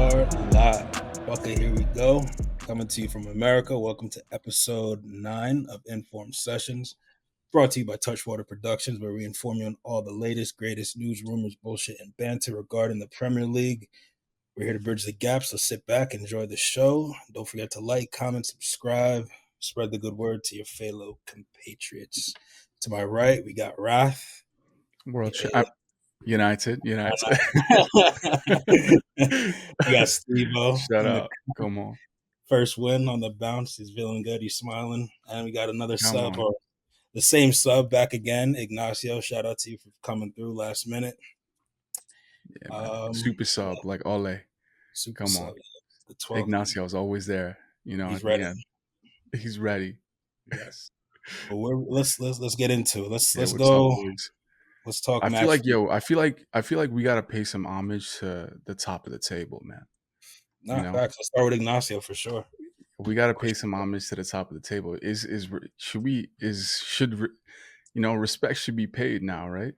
are live. Okay, here we go. Coming to you from America. Welcome to episode 9 of Informed Sessions, brought to you by Touchwater Productions, where we inform you on all the latest, greatest news, rumors, bullshit, and banter regarding the Premier League. We're here to bridge the gap, so sit back and enjoy the show. Don't forget to like, comment, subscribe, spread the good word to your fellow compatriots. To my right, we got Raath. United. We got Steve-O. Shut up. Come on. First win on the bounce. He's feeling good. He's smiling. And we got another sub, on. or the same sub back again. Ignacio, shout out to you for coming through last minute. Yeah, super sub, like Ole. Super Come sub. on. The 12th. Ignacio's always there. You know, he's ready. He's ready. Yes. But let's get into it. Let's what's go. Up, boys? Let's talk. I feel like we gotta pay some homage to the top of the table, man. Facts. Let's start with Ignacio for sure. We gotta pay some homage to the top of the table. Respect should be paid now, right?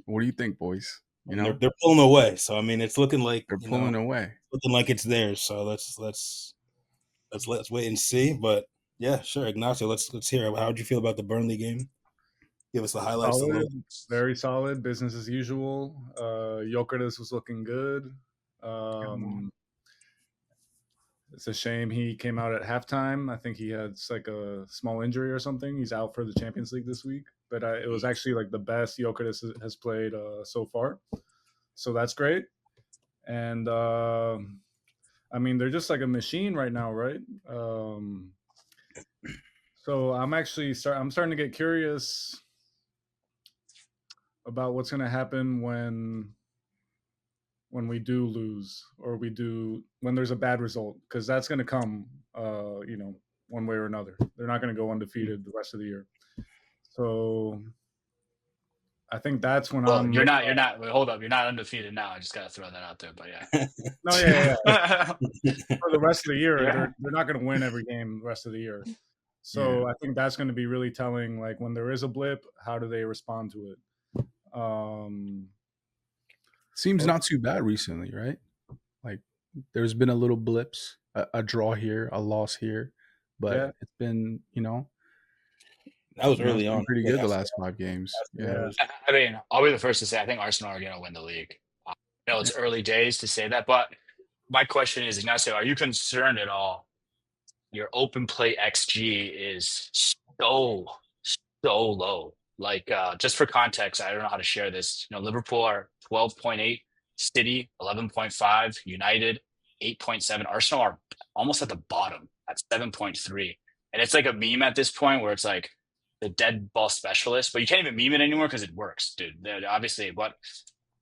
What do you think, boys? You know, they're pulling away. So I mean, it's looking like they're pulling away. Looking like it's theirs. So let's wait and see. But yeah, sure, Ignacio. Let's hear. How did you feel about the Burnley game? Give us the highlights. Solid, very solid. Business as usual. Gyökeres was looking good. It's a shame he came out at halftime. I think he had like a small injury or something. He's out for the Champions League this week. But it was actually like the best Gyökeres has played so far. So that's great. And I mean, they're just like a machine right now, right? So I'm starting to get curious about what's going to happen when we do lose, or when there's a bad result, because that's going to come, one way or another. They're not going to go undefeated the rest of the year. So I think that's when you're not. Wait, hold up. You're not undefeated now. I just got to throw that out there. But yeah. No, yeah. For the rest of the year, they're not going to win every game the rest of the year. So I think that's going to be really telling. Like when there is a blip, how do they respond to it? Seems not too bad recently, right? Like there's been a little blips, a draw here, a loss here, but it's been, that was early on. Pretty good the last 5 games. Yeah. I mean, I'll be the first to say I think Arsenal are going to win the league. I know it's early days to say that, but my question is, Ignacio, are you concerned at all? Your open play XG is so low. Like, just for context, I don't know how to share this. Liverpool are 12.8, City 11.5, United 8.7, Arsenal are almost at the bottom at 7.3. And it's like a meme at this point where it's like the dead ball specialist, but you can't even meme it anymore because it works, dude. Obviously, but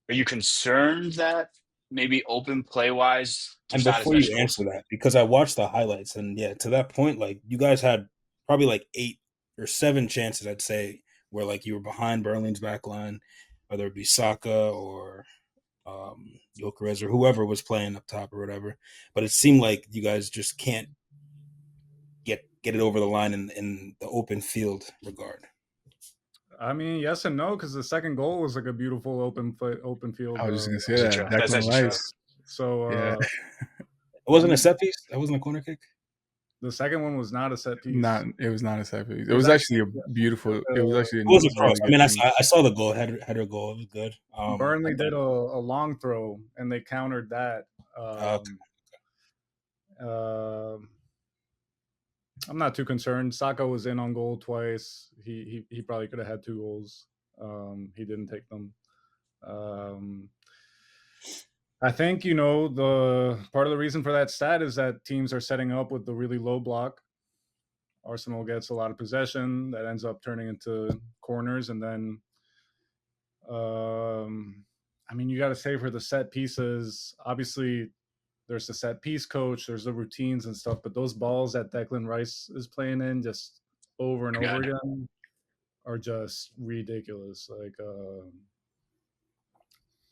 are you concerned that maybe open play wise? And before you answer that, because I watched the highlights, and to that point, like you guys had probably like 8 or 7 chances, I'd say, where like you were behind Burnley's back line, whether it be Saka or Gyökeres or whoever was playing up top or whatever. But it seemed like you guys just can't get it over the line in the open field regard. I mean, yes and no, because the second goal was like a beautiful open field. I was just gonna say that. That's nice. So it wasn't a set piece. That wasn't a corner kick. The second one was not a set piece. It was not a set piece. It was actually a beautiful. It was actually. It was a cross. I mean, I saw the goal. Header goal. It was good. Burnley did a long throw, and they countered that. I'm not too concerned. Saka was in on goal twice. He probably could have had 2 goals. He didn't take them. I think, the part of the reason for that stat is that teams are setting up with the really low block. Arsenal gets a lot of possession that ends up turning into corners. And then, I mean, you got to say for the set pieces, obviously there's the set piece coach, there's the routines and stuff, but those balls that Declan Rice is playing in just over and over again are just ridiculous. Like,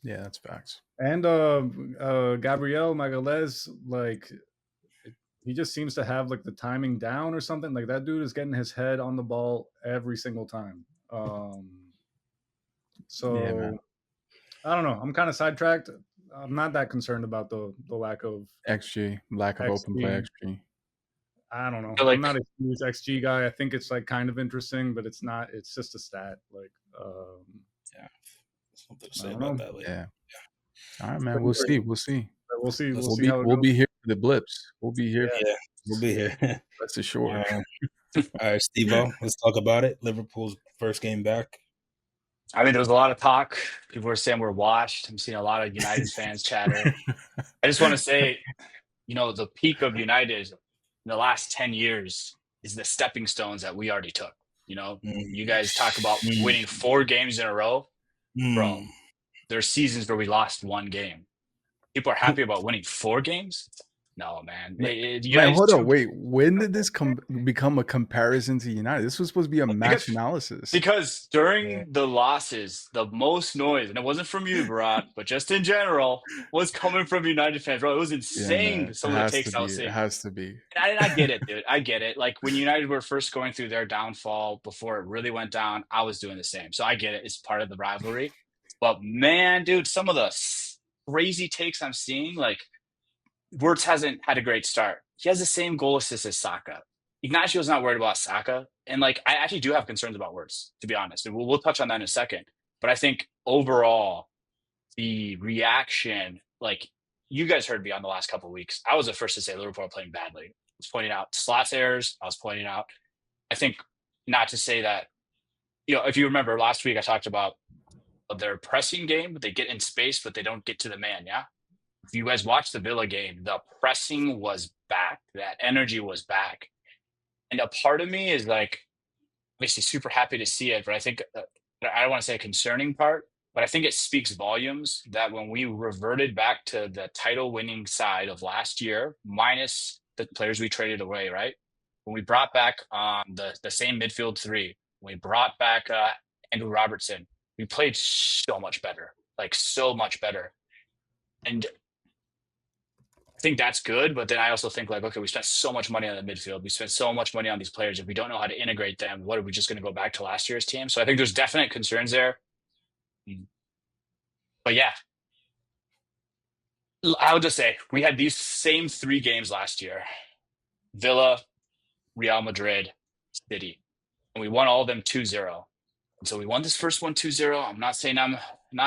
yeah, that's facts. And Gabriel Magalhaes, like, he just seems to have like the timing down or something. Like that dude is getting his head on the ball every single time. So I don't know. I'm kind of sidetracked. I'm not that concerned about the lack of lack of open play XG. I don't know. Like, I'm not a huge XG guy. I think it's like kind of interesting, but it's not. It's just a stat. Like, yeah, something to say about that later. Yeah. All right, man. We'll see. We'll see. We'll see how it We'll goes. be here for the blips. We'll be here. Yeah, we'll be here. That's for sure. All right, Steve-O, let's talk about it. Liverpool's first game back. I mean, there was a lot of talk. People were saying we're washed. I'm seeing a lot of United fans chatter. I just want to say, the peak of United in the last 10 years is the stepping stones that we already took. You guys talk about winning 4 games in a row. Bro, there's seasons where we lost 1 game. People are happy about winning 4 games? No, man. Hold on. Wait. When did this become a comparison to United? This was supposed to be a match analysis. Because during the losses, the most noise, and it wasn't from you, Raath, but just in general, was coming from United fans. Bro, it was insane. Some of the takes I was seeing. It has to be. And I get it, dude. I get it. Like when United were first going through their downfall before it really went down, I was doing the same. So I get it. It's part of the rivalry. But man, dude, some of the crazy takes I'm seeing, like, Wirtz hasn't had a great start. He has the same goal assist as Saka. Ignacio's not worried about Saka. And I actually do have concerns about Wirtz, to be honest. And we'll touch on that in a second. But I think overall, the reaction, you guys heard me on the last couple of weeks. I was the first to say Liverpool are playing badly. I was pointing out slots errors. I was pointing out, I think, not to say that, if you remember last week, I talked about their pressing game. They get in space, but they don't get to the man, yeah? If you guys watch the Villa game, the pressing was back. That energy was back. And a part of me is obviously super happy to see it, but I think, I don't want to say a concerning part, but I think it speaks volumes that when we reverted back to the title winning side of last year, minus the players we traded away, right? When we brought back the same midfield 3, when we brought back Andrew Robertson, we played so much better, so much better. And I think that's good, but then I also think okay, we spent so much money on the midfield. We spent so much money on these players. If we don't know how to integrate them, what are we just going to go back to last year's team? So I think there's definite concerns there. But yeah, I'll just say we had these same 3 games last year: Villa, Real Madrid, City, and we won all of them 2-0. And so we won this first one 2-0. I'm not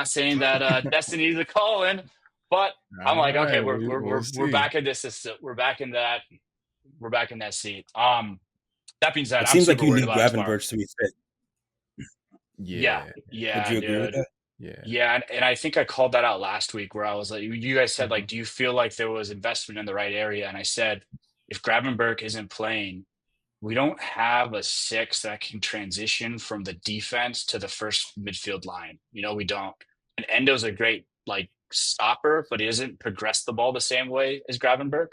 saying that destiny is a calling. But I'm okay, we're back in this system. We're back in that seat. That being said, it seems like you need Gravenberch to be fit. Yeah. Would you agree with that? Yeah, and I think I called that out last week where I was like, you guys said do you feel like there was investment in the right area? And I said, if Gravenberch isn't playing, we don't have a 6 that can transition from the defense to the first midfield line. We don't. And Endo's a great stopper, but he doesn't progress the ball the same way as Gravenberch.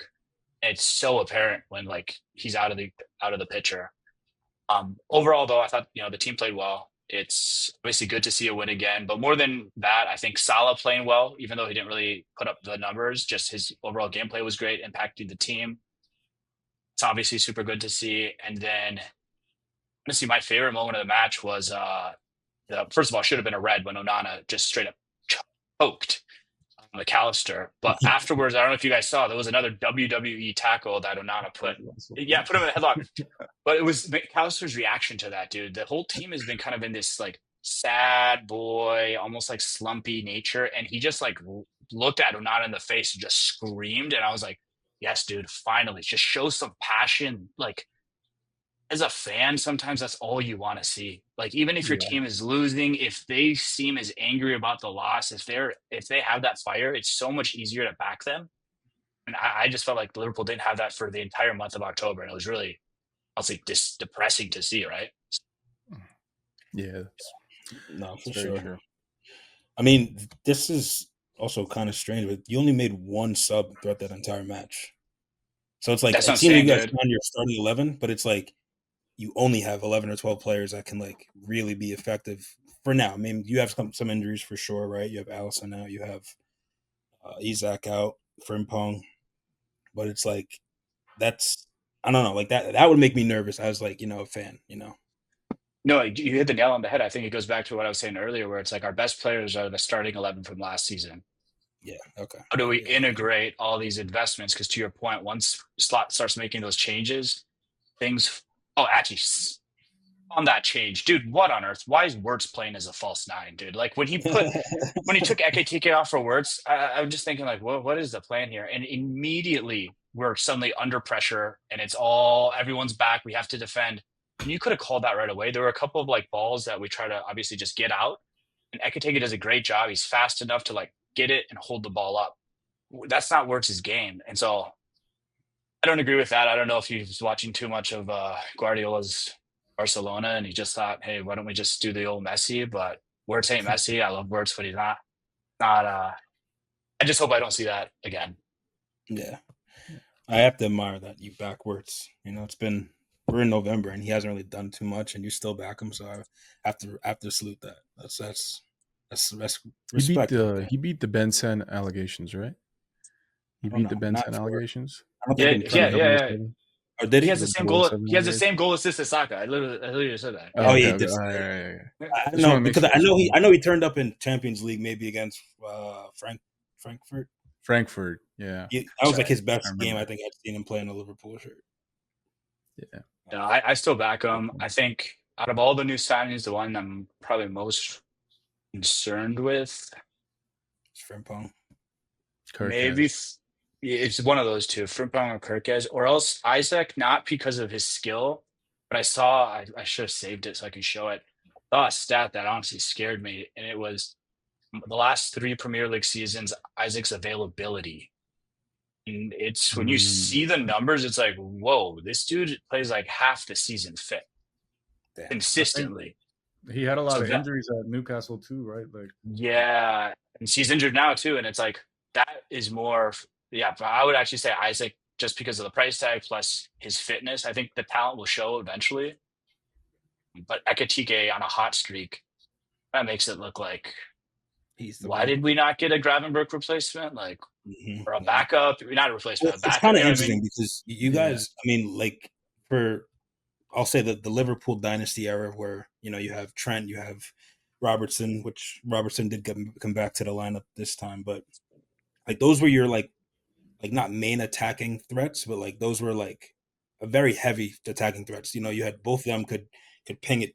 It's so apparent when he's out of the picture. Overall, though, I thought the team played well. It's obviously good to see a win again, but more than that, I think Salah playing well, even though he didn't really put up the numbers. Just his overall gameplay was great, impacting the team. It's obviously super good to see. And then, honestly, my favorite moment of the match was first of all, should have been a red when Onana just straight up choked McAllister, but afterwards, I don't know if you guys saw, there was another WWE tackle that Onana put him in a headlock. But it was McAllister's reaction to that, dude. The whole team has been kind of in this sad boy, almost slumpy nature, and he just looked at Onana in the face and just screamed, and I was like, yes, dude, finally, just show some passion. As a fan, sometimes that's all you want to see. Even if your team is losing, if they seem as angry about the loss, if they have that fire, it's so much easier to back them. And I just felt like Liverpool didn't have that for the entire month of October, and it was really, I'll say, depressing to see, right? Yeah. No, for sure. True. I mean, this is also kind of strange, but you only made 1 sub throughout that entire match. So it's it seems you guys on your starting 11, but it's you only have 11 or 12 players that can really be effective for now. I mean, you have some injuries for sure, right? You have Alisson out, you have Isak out, Frimpong, but it's that's, I don't know, that would make me nervous as a fan, No, you hit the nail on the head. I think it goes back to what I was saying earlier, where it's our best players are the starting 11 from last season. Yeah. Okay. How do we Yeah. integrate all these investments? Because to your point, once Slot starts making those changes, things. Oh, actually, on that change, dude, what on earth? Why is Wirtz playing as a false nine, dude? Like when he took Ekitike off for Wirtz, I'm just thinking like, what is the plan here? And immediately we're suddenly under pressure, and it's all everyone's back. We have to defend. And you could have called that right away. There were a couple of like balls that we try to obviously just get out, and Ekitike does a great job. He's fast enough to like get it and hold the ball up. That's not Wirtz's game, and so I don't agree with that. I don't know if he was watching too much of Guardiola's Barcelona, and he just thought, hey, why don't we just do the old Messi? But Wirtz ain't Messi. I love Wirtz, but he's not. I just hope I don't see that again. Yeah. I have to admire that you backwards. We're in November and he hasn't really done too much, and you still back him. So I have to salute that. That's respect. He beat the Ben Sen allegations, right? He beat the Ben Sen allegations. I don't think Yeah. Or did He he? has the same goal. He has the same goal assist as Saka. I literally just said that. Oh, yeah, I know because I know he turned up in Champions League maybe against Frankfurt. Frankfurt, yeah. That was like his best game. I think I've seen him play in a Liverpool shirt. Yeah. No, I still back him. I think out of all the new signings, the one I'm probably most concerned with, Frimpong. Maybe it's one of those two, Frimpong or Kirkez, or else Isaac, not because of his skill, but I should have saved it so I can show it. I saw a stat that honestly scared me, and it was the last 3 Premier League seasons, Isaac's availability. And it's when you see the numbers, it's like, whoa, this dude plays like half the season fit consistently. He had a lot of injuries at Newcastle too, right? Like, yeah, and he's injured now too, and it's like that is more. Yeah, but I would actually say Isaac, just because of the price tag plus his fitness. I think the talent will show eventually. But Ekitike on a hot streak, that makes it look like, why did we not get a Gravenberch replacement? Like, or a backup? Not a replacement, a backup. It's kind of interesting because you guys, like I'll say that the Liverpool dynasty era where, you have Trent, you have Robertson, which Robertson did come back to the lineup this time, but like those were your like not main attacking threats, but like those were like a very heavy attacking threats. You had both of them could ping it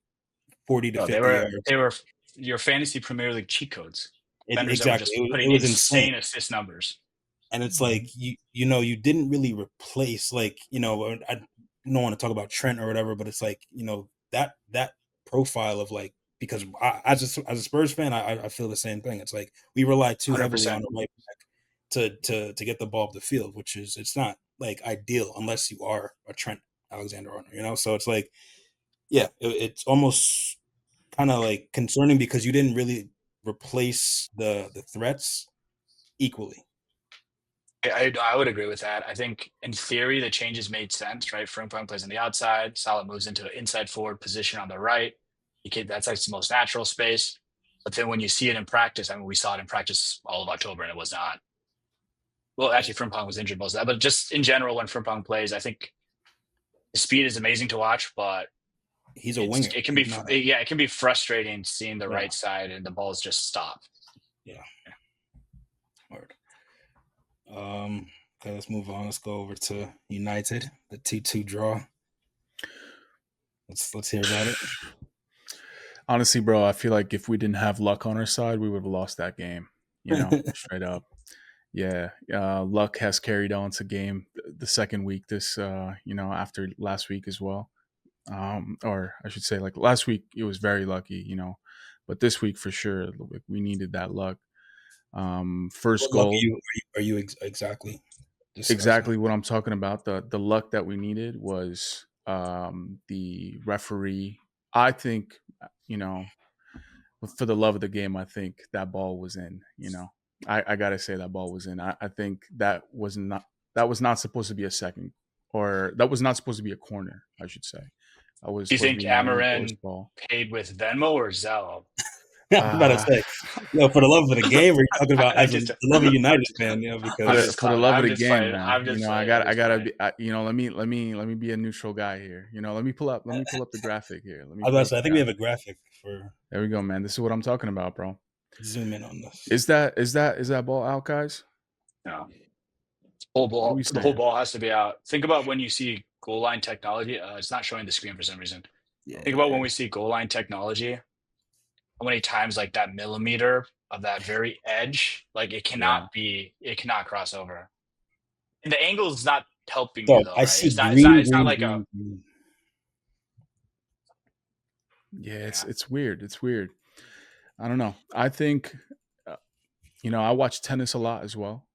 40 to 50 yards. They were your fantasy Premier League cheat codes. Exactly. It was insane assist numbers. And it's like you didn't really replace I don't want to talk about Trent or whatever, but it's like that profile of like, because as a Spurs fan, I feel the same thing. It's like we rely too 100%. Heavily on the right back to get the ball up the field, which is it's not like ideal unless you are a Trent Alexander-Arnold, So it's like, yeah, it's almost kind of like concerning because you didn't really replace the threats equally. I would agree with that. I think in theory the changes made sense, right? Frimpong plays on the outside, Salah moves into an inside forward position on the right. That's like the most natural space. But then when you see it in practice, we saw it in practice all of October, and it was not. Well, actually, Frimpong was injured most of that, but just in general, when Frimpong plays, I think his speed is amazing to watch, but he's a winger. It can be frustrating seeing the right side and the balls just stop. Yeah. Word. Okay, let's move on. Let's go over to United, the 2-2 draw. Let's hear about it. Honestly, bro, I feel like if we didn't have luck on our side, we would have lost that game. Straight up. Yeah, luck has carried on to game the second week this after last week as well. Or I should say, like last week it was very lucky, but this week for sure we needed that luck. First goal. Are you exactly what I'm talking about? The luck that we needed was the referee. I think for the love of the game, I think that ball was in. I gotta say that ball was in. I think that was not supposed to be a second, or that was not supposed to be a corner, I should say. Do you think Amarin paid with Venmo or Zelle? I'm about to say, for the love of the game, we're talking about as the love of United fan, because for the love of the game, man. I gotta be, let me be a neutral guy here. Let me pull up the graphic here. I think we have a graphic for. There we go, man. This is what I'm talking about, bro. Zoom in on this. Is that ball out, guys? No. What are we The whole saying? ball has to be out. Think about when you see goal line technology. It's not showing the screen for some reason. Yeah, Think about when we see goal line technology. How many times like that millimeter of that very edge, like it Yeah. cannot cross over. And the angle is not helping so you though, I right? see green, It's not green, like a green, green. Yeah, yeah. it's weird. It's weird. I don't know. I think, I watch tennis a lot as well,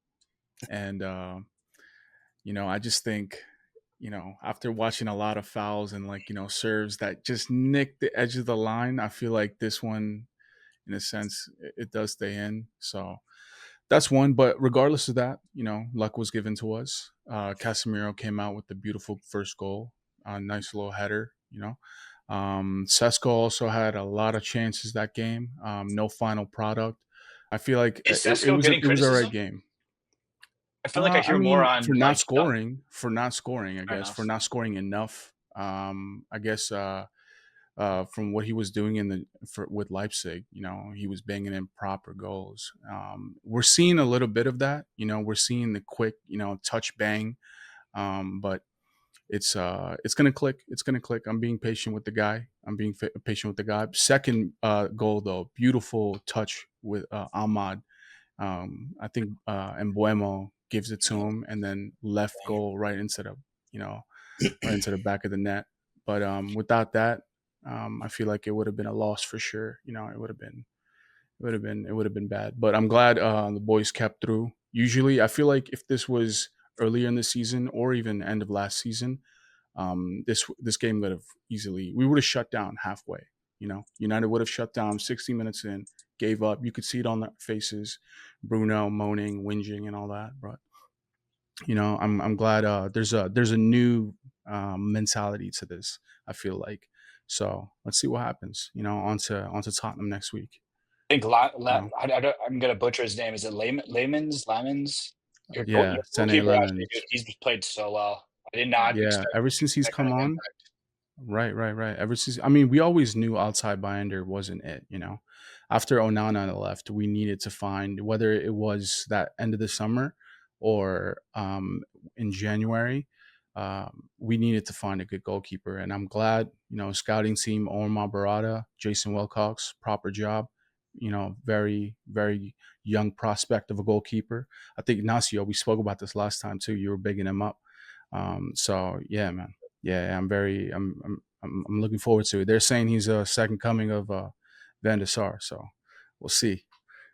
and I just think, after watching a lot of fouls and serves that just nick the edge of the line, I feel like this one, in a sense, it does stay in. So that's one. But regardless of that, luck was given to us. Casemiro came out with the beautiful first goal, nice little header. Sesko also had a lot of chances that game. No final product. I feel like Is it Sesko was getting it was a right criticism? game. I feel like I I hear more mean, on like for not scoring, I fair guess, for enough. not scoring enough. I guess from what he was doing with Leipzig, he was banging in proper goals. We're seeing a little bit of that. We're seeing the quick, touch bang, but it's gonna click. It's gonna click. I'm being patient with the guy. Patient with the guy. Second goal though, beautiful touch with Ahmad. I think Embuemo gives it to him, and then left goal right into the back of the net. But without that, I feel like it would have been a loss for sure. It would have been bad. But I'm glad the boys kept through. Usually, I feel like if this was earlier in the season or even end of last season, this game we would have shut down halfway. United would have shut down 60 minutes in, gave up. You could see it on their faces, Bruno moaning, whinging, and all that. But I'm glad there's a new mentality to this. I feel like. So let's see what happens. Onto Tottenham next week. I think You know, I'm gonna butcher his name. Is it Lamans? yeah, Your Sene goalkeeper actually, dude, Lemons. he's played so well. I did not Yeah, expect ever since he's that kind come of on, impact. right. Ever since, I mean, we always knew outside Binder wasn't it. After Onana left, we needed to find whether it was that end of the summer or in January. We needed to find a good goalkeeper, and I'm glad scouting team Omar Barada, Jason Wilcox, proper job. Very very young prospect of a goalkeeper. I think Ignacio, we spoke about this last time too. You were bigging him up. So yeah, man. Yeah, I'm looking forward to it. They're saying he's a second coming of Van der Sar, so we'll see.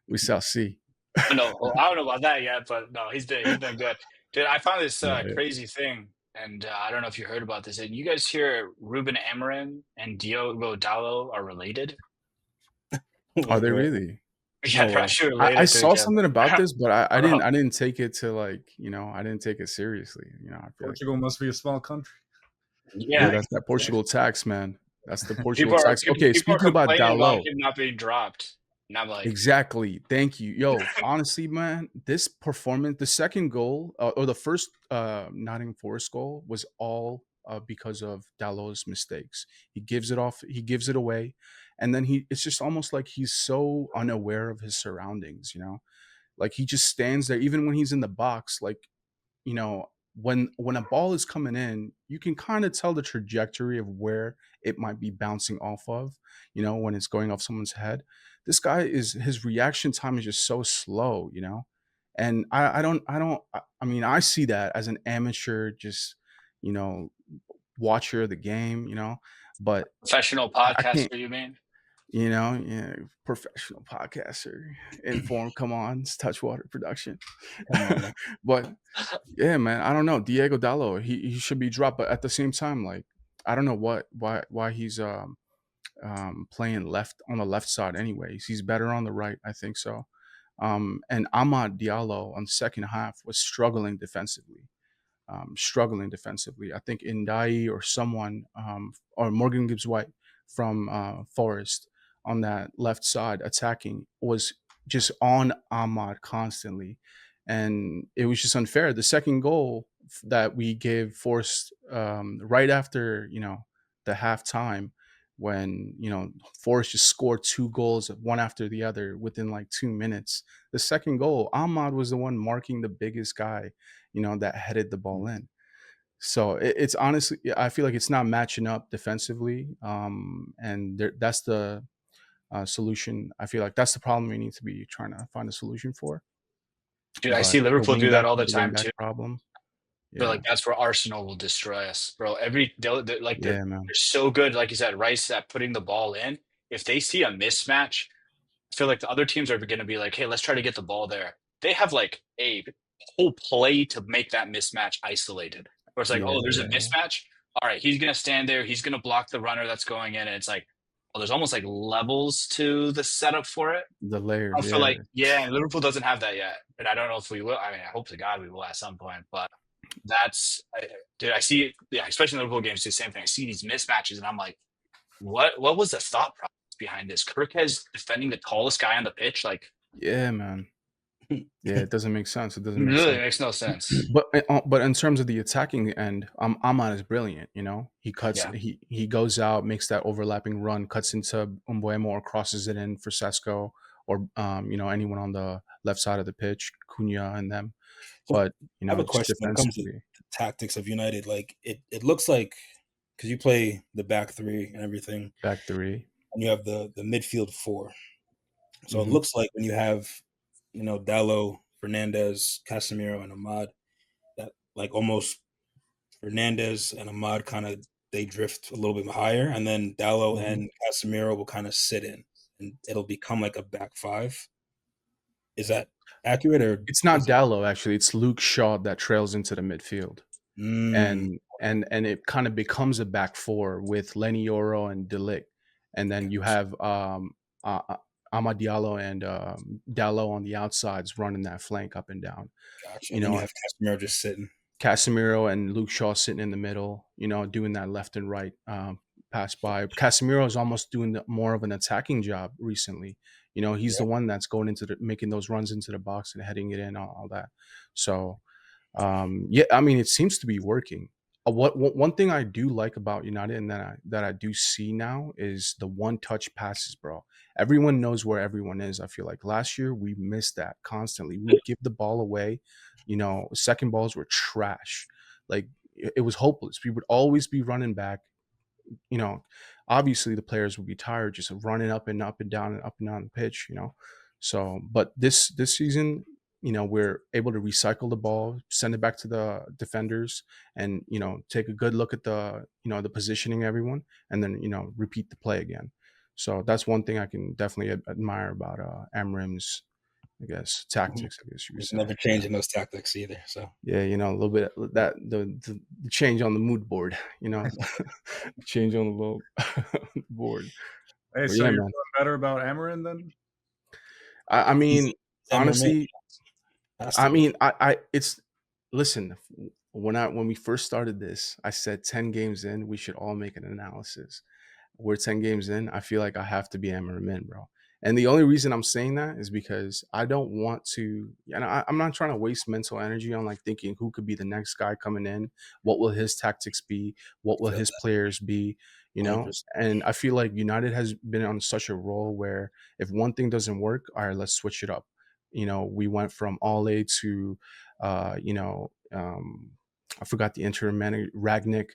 We shall see. I don't know about that yet, but no, he's been good, dude. I found this Yeah. crazy thing, and I don't know if you heard about this. And you guys hear Ruben Amorim and Diogo Dallo are related? Are Wait, they what? really? Yeah, Oh they're wow. actually I related to saw each other. something about this, but I didn't Bro, I didn't take it to I didn't take it seriously. I feel like Portugal must be a small country. yeah, yeah, that's that Portugal tax, man. That's the Portugal people are tax. Okay, people are speaking about complaining about Dalot, him not being dropped, and I'm like, exactly. Thank you. Yo, honestly, man, this performance, the second goal or the first Nottingham Forest goal was all because of Dalot's mistakes. He gives it off, he gives it away, and then it's just almost like he's so unaware of his surroundings. Like he just stands there even when he's in the box, like you know, when a ball is coming in, you can kind of tell the trajectory of where it might be bouncing off of, when it's going off someone's head. This guy is his reaction time is just so slow. And I mean, I see that as an amateur, just, you know, watcher of the game, but professional I can't, podcaster, you mean? yeah, professional podcaster, inform, come on, it's Touchwater production. Come on now. But yeah, man, I don't know. Diego Dallo, he should be dropped, but at the same time, like I don't know why he's playing left on the left side anyways. He's better on the right, I think so. And Ahmad Diallo on the second half was struggling defensively. I think Indai or someone, or Morgan Gibbs White from Forest on that left side attacking was just on Ahmad constantly. And it was just unfair. The second goal that we gave Forest right after, the halftime, when, Forest just scored 2 goals, one after the other, within like 2 minutes. The second goal, Ahmad was the one marking the biggest guy, that headed the ball in. So it's honestly, I feel like it's not matching up defensively. And that's the solution. I feel like that's the problem we need to be trying to find a solution for. Dude, I But see Liverpool do that all the the time wingback too. problem. But Yeah. like that's where Arsenal will destroy us, bro. Yeah, man. They're so good, like you said, Rice at putting the ball in. If they see a mismatch, I feel like the other teams are going to be like, "Hey, let's try to get the ball there." They have like a whole play to make that mismatch isolated. Where it's like, Yeah, "Oh, there's a yeah. mismatch. All right, he's going to stand there. He's going to block the runner that's going in." And it's like, well, there's almost like levels to the setup for it. The I layers, feel yeah. like, yeah, Liverpool doesn't have that yet, and I don't know if we will. I mean, I hope to God we will at some point, but dude, I see it, yeah, especially in Liverpool games, the same thing. I see these mismatches, and I'm like, what was the thought process behind this? Kirk has defending the tallest guy on the pitch, like, Yeah, man. Yeah, it doesn't make sense. It doesn't make really sense. makes no sense. But in terms of the attacking end, Ahmad is brilliant. He cuts, Yeah. he goes out, makes that overlapping run, cuts into Umbuemo or crosses it in for Sesko or anyone on the left side of the pitch, Cunha and them. So But I have a just question when it comes to defensively, the tactics of United. Like it looks like because you play the back three and everything, back three. and you have the midfield four. So it Mhm. looks like when you have Dallo, Fernandez, Casemiro, and Ahmad, that like almost Fernandez and Ahmad kind of they drift a little bit higher, and then Dallo Mhm. and Casemiro will kind of sit in, and it'll become like a back five. Is that accurate or It's not is it? Dallo, actually. It's Luke Shaw that trails into the midfield. Mm, And it kind of becomes a back four with Lenny Yoro and Delict, and then you gotcha, have uh, uh, Amad Diallo and Dallo on the outsides running that flank up and down. gotcha. You And then you know, have Casemiro just sitting. Casemiro and Luke Shaw sitting in the middle. Doing that left and right pass by. Casemiro is almost doing more of an attacking job recently. He's Yeah, the one that's going into making those runs into the box and heading it in, all that. So yeah, I mean, it seems to be working. One thing I do like about United and that I do see now is the one touch passes, bro. Everyone knows where everyone is. I feel like last year we missed that constantly. We would give the ball away. Second balls were trash. Like it was hopeless. We would always be running back. you know, Obviously the players would be tired just of running up and up and down and up and down the pitch. So, but this season, we're able to recycle the ball, send it back to the defenders, and take a good look at the positioning everyone, and then repeat the play again. So that's one thing I can definitely admire about Amrim's, I guess, mhm. tactics. I guess you would He's say. never Yeah. changing those tactics either. So Yeah, a little bit that the change on the mood board, change on the little board. Hey, But so yeah, you're man. feeling better about Amarin then? I he's mean, Zimmerman honestly, has to I be. mean, it's listen. When we first started this, I said 10 games in, we should all make an analysis. We're 10 games in. I feel like I have to be Ammerman, bro. And the only reason I'm saying that is because I don't want to, and I'm not trying to waste mental energy on like thinking who could be the next guy coming in. What will his tactics be? What I will feel his players be? You know, 100%. and I feel like United has been on such a roll where if one thing doesn't work, all right, let's switch it up. We went from Ole to, uh, you know, um, I forgot the interim manager, Ragnick,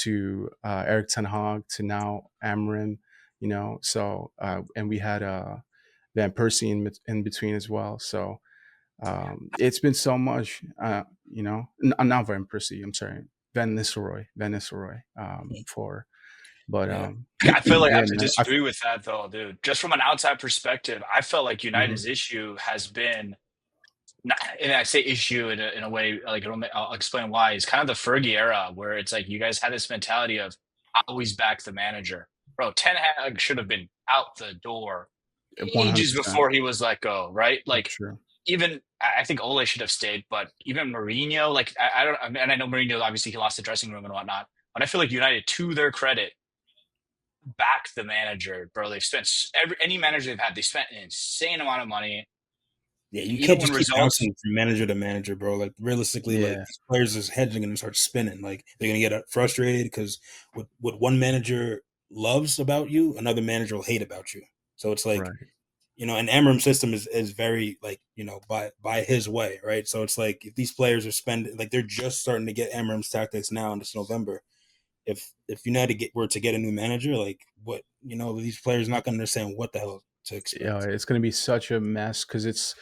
to Eric Ten Hag, to now Amrin, So and we had Van Persie in between as well. So it's been so much, not Van Persie. I'm sorry, Van Nistelrooy for, but Yeah. I feel like I yeah, have to man. disagree with that though, dude. Just from an outside perspective, I felt like United's Mhm. issue has been, and I say issue in a way, like I'll explain why. It's kind of the Fergie era where it's like you guys had this mentality of always back the manager. Bro, Ten Hag should have been out the door ages 100%. before he was let go, right? That's Like true. even I think Ole should have stayed, but even Mourinho, like I don't, I mean, and I know Mourinho obviously he lost the dressing room and whatnot, but I feel like United, to their credit, back the manager, bro. They've spent any manager they've had, they spent an insane amount of money, Yeah, and you even can't when just keep results, bouncing from manager to manager, bro. Like realistically, like Yeah. these players' heads are gonna start spinning. Like they're gonna get frustrated because with one manager loves about you, another manager will hate about you. So it's like, Right. and Amram's system is very like, by his way, right? So it's like if these players are spending, like they're just starting to get Amram's tactics now in this November. If United were to get a new manager, like what, these players are not going to understand what the hell to expect. Yeah, it's going to be such a mess because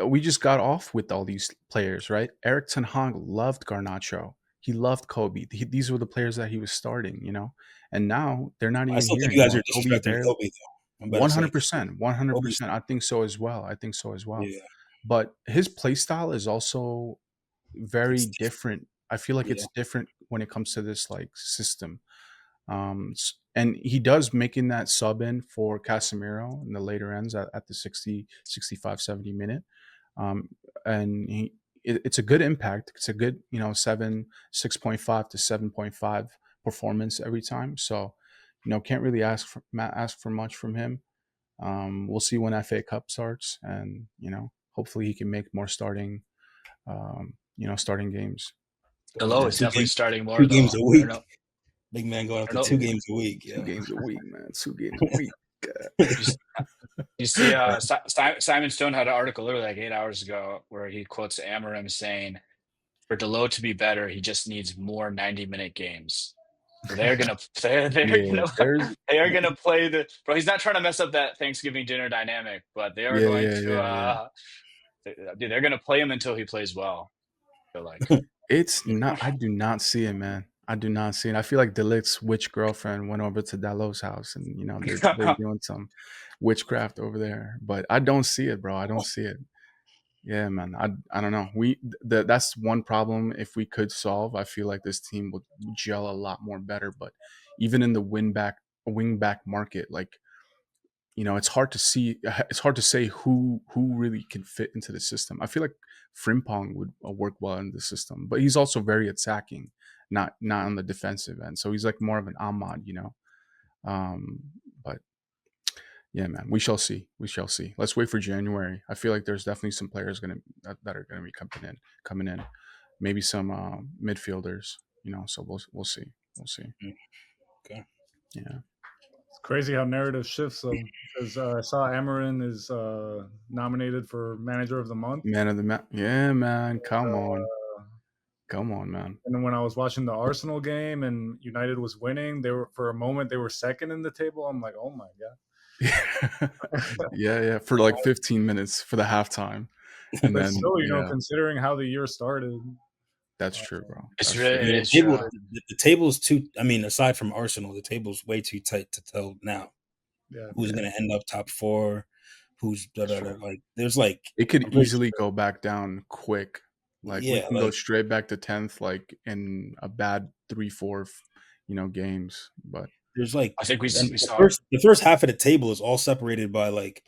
we just got off with all these players, right? Eric Ten Hag loved Garnacho. He loved Kobe. These were the players that he was starting, and now they're not I even still here think you guys anymore. are Kobe disrespecting barely. Kobe, though. I'm better say 100%, 100%. Kobe's. I think so as well. I think so as well. Yeah, But his play style is also very it's different. I feel like yeah. it's different when it comes to this like system. And he does making that sub in for Casemiro in the later ends at the 60, 65, 70 minute. Um, and it's a good impact. It's a good, 6.5 to 7.5 performance every time. So, can't really ask for much from him. We'll see when FA Cup starts, and hopefully he can make more starting games. Delo Going is to definitely starting two more though. games a I don't know. week. Big man going up I to don't two know. games a week. Two Yeah. games a week, man. 2 games a week. You see, Simon Stone had an article literally like 8 hours ago where he quotes Amarim saying, "For Delo to be better, he just needs more 90-minute games." So they're gonna Yeah, there's they are gonna play the bro. He's not trying to mess up that Thanksgiving dinner dynamic, but they are yeah, going yeah, to yeah, yeah. dude, they're gonna play him until he plays well. I feel like It's not. I do not see it, man. I do not see it. I feel like Delict's witch girlfriend went over to Dalot's house, and they're doing some witchcraft over there. But I don't see it, bro. I don't see it. Yeah, man. I don't know. That's one problem. If we could solve, I feel like this team would gel a lot more better. But even in the wing back market, like it's hard to see. It's hard to say who really can fit into the system. I feel like Frimpong would work well in the system, but he's also very attacking, not on the defensive end. So he's like more of an Ahmad. Um, but yeah, man, we shall see. We shall see. Let's wait for January. I feel like there's definitely some players that are gonna be coming in. Maybe some midfielders. So we'll see. We'll see. Okay. Yeah. It's crazy how narrative shifts though, because I saw Amarin is nominated for Manager of the Month. Man of the match. Yeah, man. Come on. Uh, Come on, man. and then when I was watching the Arsenal game and United was winning, they were for a moment they were second in the table. I'm like, oh my god. Yeah. For like 15 minutes for the halftime. And But then, still, considering how the year started, that's true, bro. it's That's really true. it Yeah, is true. the table's too. I mean, aside from Arsenal, the table's way too tight to tell now yeah. who's going to end up top four, who's true. like. There's like It could I'm pretty easily go back down quick. Like we Yeah, can go like straight back to 10th, like in a bad 3-4, games. But there's like I think we and saw the first half of the table is all separated by like.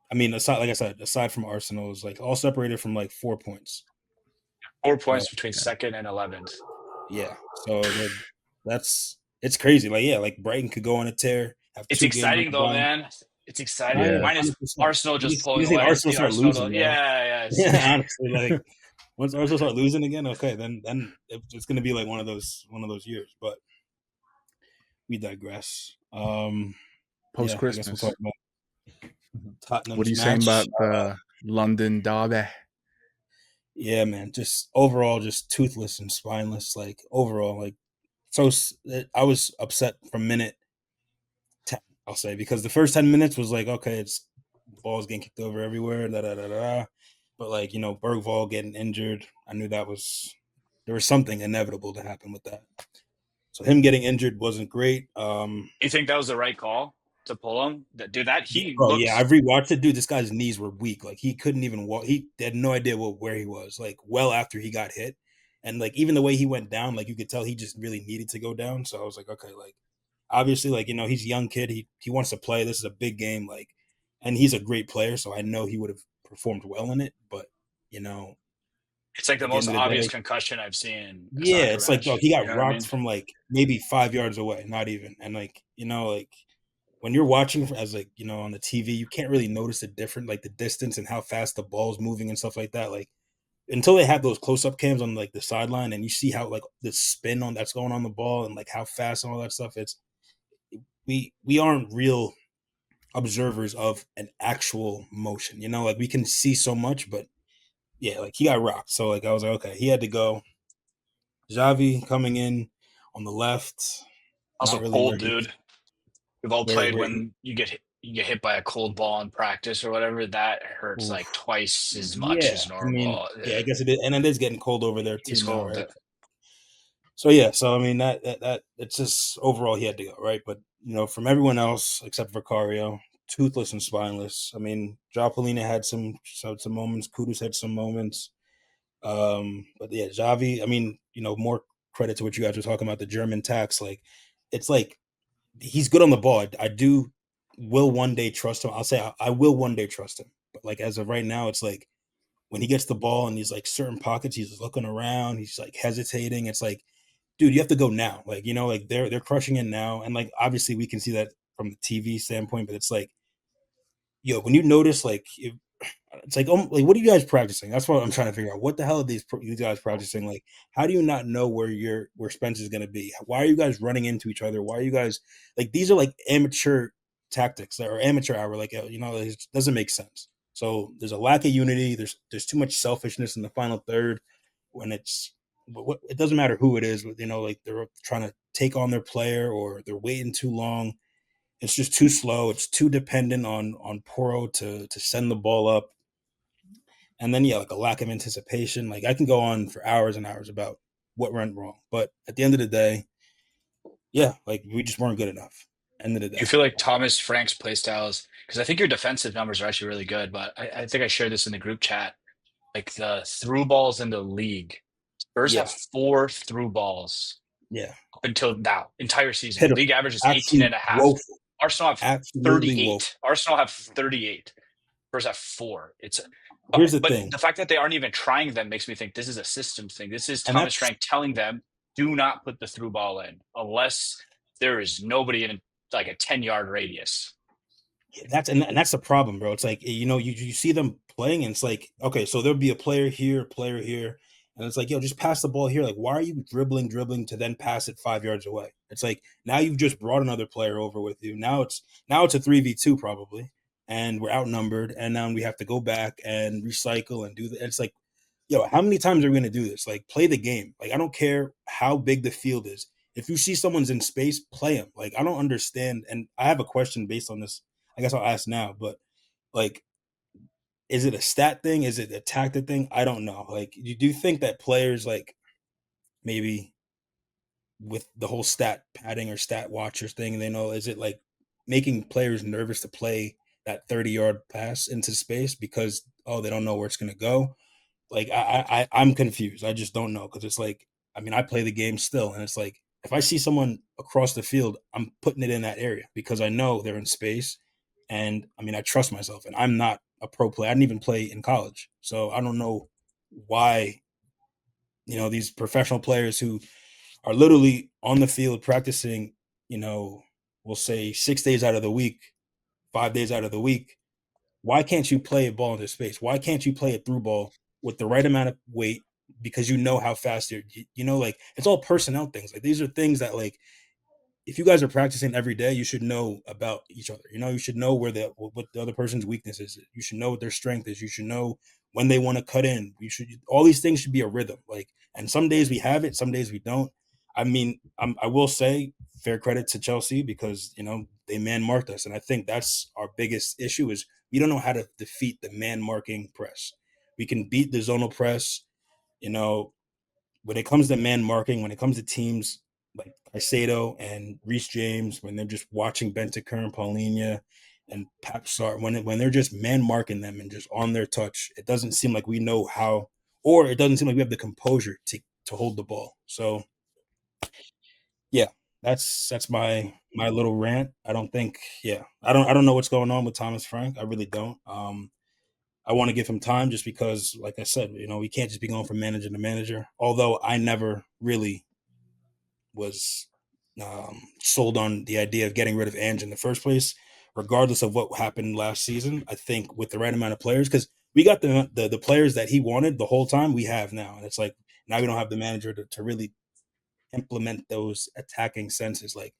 I mean, aside like I said, aside from Arsenal, is like all separated from like 4 points. 4 points between yeah. second and 11th. Yeah, so it's crazy. Like like Brighton could go on a tear, have It's 2 games on exciting the though, bounce. man. It's exciting. Yeah. Minus 100%. Arsenal just You pulling just need away. Arsenal See start Arsenal, losing, bro. yeah. Yeah, honestly, like once Arsenal start losing again, okay, then it's going to be like one of those years. But we digress. Post Yeah, I guess we'll Christmas. talk about What are Tottenham's you saying match. about the London derby? Yeah, man, just overall, just toothless and spineless. Like overall, like so, I was upset from minute 10, I'll say, because the first 10 minutes was like, okay, it's balls getting kicked over everywhere, da da da da. But like Bergvall getting injured, I knew there was something inevitable to happen with that. So him getting injured wasn't great. You think that was the right call to pull him? Dude, he Bro, yeah, looked. I've rewatched it, dude. This guy's knees were weak. Like he couldn't even walk. He had no idea where he was. Like well after he got hit, and like even the way he went down, like you could tell he just really needed to go down. So I was like, okay, like obviously, like he's a young kid. He wants to play. This is a big game. Like, and he's a great player. So I know he would have performed well in it. But It's like the at the most end of the obvious day, concussion I've seen in a yeah, soccer it's like dog. match. He You got know what I rocked mean? from like maybe 5 yards away, not even. And like like when you're watching as like on the TV, you can't really notice the different like the distance and how fast the ball's moving and stuff like that. Like until they have those close up cams on like the sideline and you see how like the spin on that's going on the ball and like how fast and all that stuff. It's we aren't real observers of an actual motion. You know, like we can see so much, but yeah, like he got rocked. So like I was like, okay, he had to go. Xavi coming in on the left, not Also, really cold, dude. We've all played where he, when you get hit by a cold ball in practice or whatever. That hurts oof. like twice as much Yeah, as I mean, normal. yeah, I guess it is, and it is getting cold over there too He's now, cold. right? So yeah, so I mean that it's just overall he had to go, right? But you know, from everyone else except for Vicario, toothless and spineless. I mean, Jopalina had some moments, Kudus had some moments. But yeah, Xavi, I mean, you know, more credit to what you guys were talking about, the German tax. It's like he's good on the ball. I do will one day trust him. I'll say I will one day trust him. But like as of right now, it's like when he gets the ball in these like certain pockets, he's looking around, he's like hesitating. It's like, dude, you have to go now. Like, you know, like they're crushing it now. And like obviously we can see that from the TV standpoint, but it's like, yo, when you notice like if it's like what are you guys practicing? That's what I'm trying to figure out. What the hell are these guys practicing? Like, how do you not know where Spencer's going to be? Why are you guys running into each other? Why are you guys like these are like amateur tactics or amateur hour? Like you know, it doesn't make sense. So there's a lack of unity. There's too much selfishness in the final third when it doesn't matter who it is. You know, like they're trying to take on their player or they're waiting too long. It's just too slow. It's too dependent on Poro to send the ball up. And then yeah, like a lack of anticipation. Like I can go on for hours and hours about what went wrong, but at the end of the day, yeah, like we just weren't good enough. End of the You day. feel like Thomas Frank's play styles, because I think your defensive numbers are actually really good, but I think I shared this in the group chat. Like the through balls in the league, Spurs have Yeah, 4 through balls yeah, up until now, entire season. pitiful, League average is 18 absolutely and a half. woeful, Arsenal have absolutely woeful. 38. Arsenal have 38. Spurs have 4. It's Here's the but thing, the fact that they aren't even trying them makes me think this is a system thing. This is and Thomas Frank telling them, do not put the through ball in unless there is nobody in like a 10-yard radius. and that's the problem, bro. It's like you know you see them playing, and it's like okay, so there'll be a player here, and it's like yo, just pass the ball here. Like why are you dribbling to then pass it 5 yards away? It's like now you've just brought another player over with you. Now it's a 3v2 probably, and we're outnumbered, and now we have to go back and recycle and do that. It's like yo, how many times are we gonna do this? Like play the game. Like I don't care how big the field is. If you see someone's in space, play them. Like I don't understand, and I have a question based on this. I guess I'll ask now, but like, is it a stat thing? Is it a tactic thing? I don't know. Like, you do think that players like maybe with the whole stat padding or stat watchers thing, they know is it like making players nervous to play that 30-yard pass into space because they don't know where it's gonna go? Like I'm confused. I just don't know because it's like I mean I play the game still, and it's like if I see someone across the field, I'm putting it in that area because I know they're in space, and I mean I trust myself, and I'm not a pro player. I didn't even play in college, so I don't know why these professional players who are literally on the field practicing. We'll say 6 days out of the week, 5 days out of the week. Why can't you play a ball into space? Why can't you play a through ball with the right amount of weight because you know how fast like it's all personnel things. Like these are things that like if you guys are practicing every day, you should know about each other. You should know what the other person's weakness is. You should know what their strength is. You should know when they want to cut in. All these things should be a rhythm. Like, and some days we have it, some days we don't. I mean, I will say fair credit to Chelsea because they man marked us, and I think that's our biggest issue is we don't know how to defeat the man marking press. We can beat the zonal press, you know, when it comes to man marking, when it comes to teams like Caicedo and Reece James, when they're just watching Bentancur and Paulinho and Pap Sar, when they're just man marking them and just on their touch, it doesn't seem like we know how, or it doesn't seem like we have the composure to hold the ball. So yeah, that's my little rant. I don't think, yeah, I don't know what's going on with Thomas Frank. I really don't. I want to give him time just because, like I said, we can't just be going from manager to manager. Although I never really was sold on the idea of getting rid of Ange in the first place, regardless of what happened last season. I think with the right amount of players, because we got the players that he wanted the whole time, we have now, and it's like now we don't have the manager to really implement those attacking senses. Like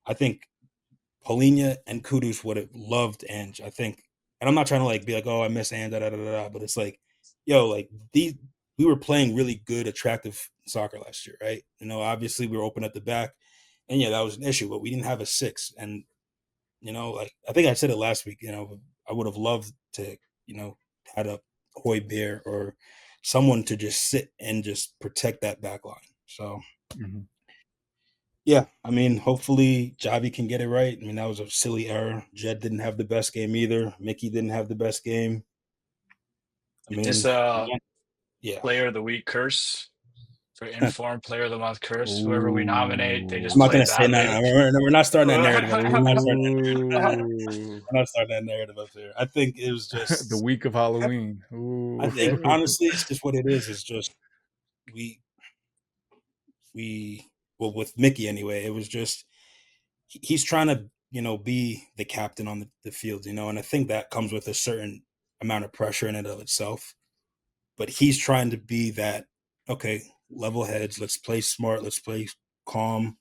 I think Polina and Kudus would have loved Ange, I think. And I'm not trying to like be like, oh, I miss Ange, da da da da. But it's like, yo, like we were playing really good, attractive soccer last year, right? Obviously we were open at the back, and yeah, that was an issue. But we didn't have a six, and like I think I said it last week. I would have loved to, had a Hoybier or someone to just sit and just protect that back line. So. Mhm. Yeah, I mean, hopefully Javi can get it right. I mean, that was a silly error. Jed didn't have the best game either. Mickey didn't have the best game. I Is this mean, yeah. player of the week curse for informed player of the month curse? Whoever we nominate, they Ooh. just I'm not play gonna say no. badly. We're not starting that narrative. We're not starting that. Ooh. We're not starting that narrative up there. I think it was The just. week of Halloween. I Ooh. think honestly, it's just what it is. It's just we well with Mickey anyway. It was just he's trying to be the captain on the field, and I think that comes with a certain amount of pressure in and of itself. But he's trying to be that, okay, level heads, let's play smart, let's play calm.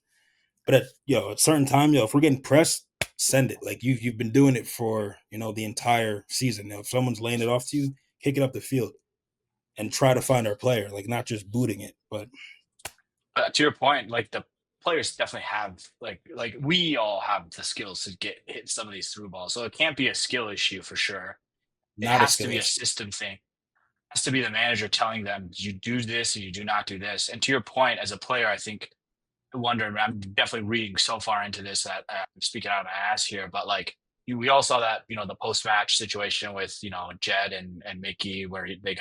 But at a certain time, if we're getting pressed, send it. Like you've been doing it for the entire season. If someone's laying it off to you, kick it up the field and try to find our player, like not just booting it. But To your point, like the players definitely have like we all have the skills to hit some of these through balls, so it can't be a skill issue for sure. It not a has to skill be a issue. system thing. It has to be the manager telling them you do this and you do not do this. And to your point, as a player, I think wonder. I'm definitely reading so far into this that I'm speaking out of my ass here, but like we all saw that the post match situation with Jed and Mickey where they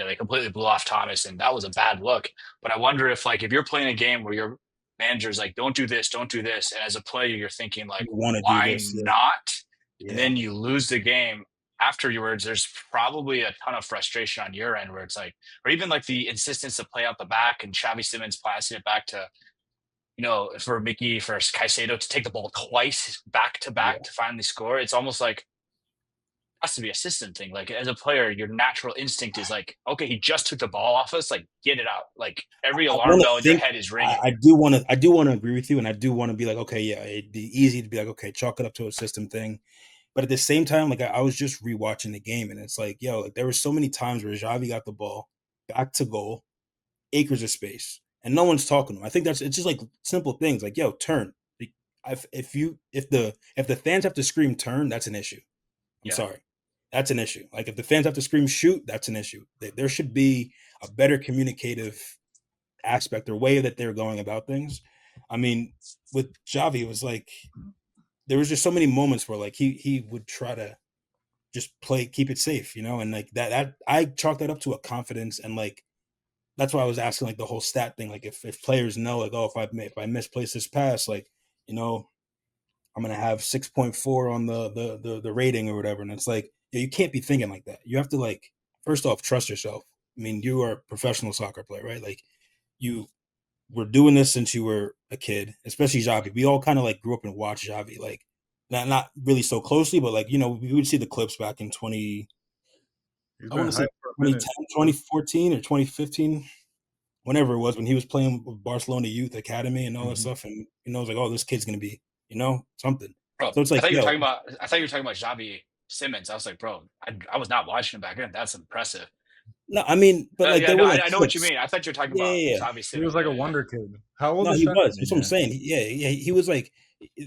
they completely blew off Thomas, and that was a bad look. But I wonder if you're playing a game where your manager's like, don't do this, and as a player you're thinking like, You want to do why this, not? And yeah. then you lose the game. Afterwards, there's probably a ton of frustration on your end where it's like, or even like the insistence to play out the back and Xavi Simmons passing it back to for Mickey, for Caicedo to take the ball twice back to Yeah. back to finally score. It's almost like it has to be a system thing. Like as a player, your natural instinct is like, okay, he just took the ball off us. Like get it out. Like every I alarm want to bell in your think. head is I, ringing. I do want to. I do want to agree with you, and I do want to be like, okay, yeah, it'd be easy to be like, okay, chalk it up to a system thing. But at the same time, like I was just rewatching the game, and it's like, like there were so many times where Xavi got the ball back to goal, acres of space, and no one's talking to him. I think it's just like simple things, like turn. Like, if the fans have to scream turn, that's an issue. I'm Yeah. sorry, that's an issue. Like if the fans have to scream shoot, that's an issue. There should be a better communicative aspect or way that they're going about things. I mean, with Xavi, it was like there was just so many moments where like he would try to just keep it safe, and like that I chalk that up to a confidence, and like that's why I was asking like the whole stat thing, like if players know like, oh, if I misplace this pass, like I'm gonna have 6.4 on the rating or whatever, and it's like you can't be thinking like that. You have to like first off trust yourself. I mean, you are a professional soccer player, right? Like you were doing this since you were a kid, especially Xavi. We all kind of like grew up and watched Xavi, like not really so closely, but like we would see the clips back in He's I want been to say hyped for a 2010, minute. 2014 or 2015, whenever it was when he was playing with Barcelona Youth Academy and all that Mhm. stuff, and it was like, oh, this kid's gonna be something. Bro, So it's like, I thought you were talking about Xavi Simmons. I was like, bro, I was not watching him back then. That's impressive. no, I mean, but like Yeah, there no, were like I know what you clips. mean. I thought you were talking Yeah, about yeah, yeah. Xavi He was Simmons. like a Yeah. wonder kid. How old No, is he Shaq? was. That's what I'm Yeah. saying. Yeah. He was like,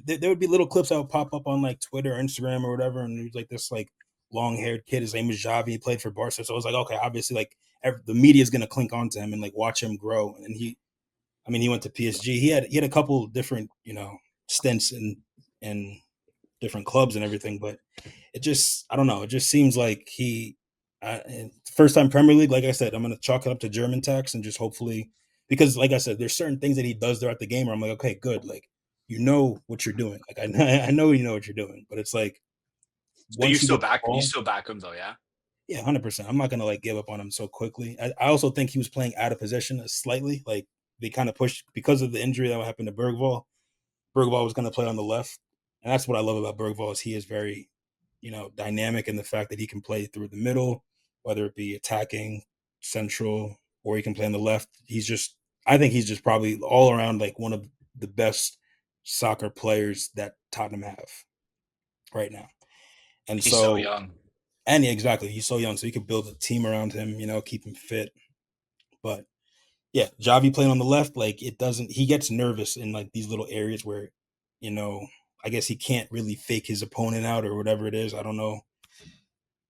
there would be little clips that would pop up on like Twitter or Instagram or whatever, and he was like this like long haired kid. His name was Javi. He played for Barca, so I was like, okay, obviously like the media is gonna clink onto him and like watch him grow. And he went to PSG. He had a couple different stints in different clubs and everything, but it just I don't know. It just seems like first time Premier League. Like I said, I'm gonna chalk it up to German tax and just hopefully because like I said, there's certain things that he does throughout the game where I'm like, okay, good, like you know what you're doing. Like I know you know what you're doing, but it's like So once you get the you ball, still back him though, yeah? yeah, 100%. I'm not gonna like give up on him so quickly. I also think he was playing out of position slightly. Like they kind of pushed because of the injury that happened to Bergvall. Bergvall was going to play on the left, and that's what I love about Bergvall is he is very, dynamic in the fact that he can play through the middle, whether it be attacking, central, or he can play on the left. I think he's just probably all around like one of the best soccer players that Tottenham have right now. And He's so young. And exactly, he's so young, so you could build a team around him, keep him fit. But yeah, Javi playing on the left, like he gets nervous in like these little areas where, I guess he can't really fake his opponent out or whatever it is. I don't know.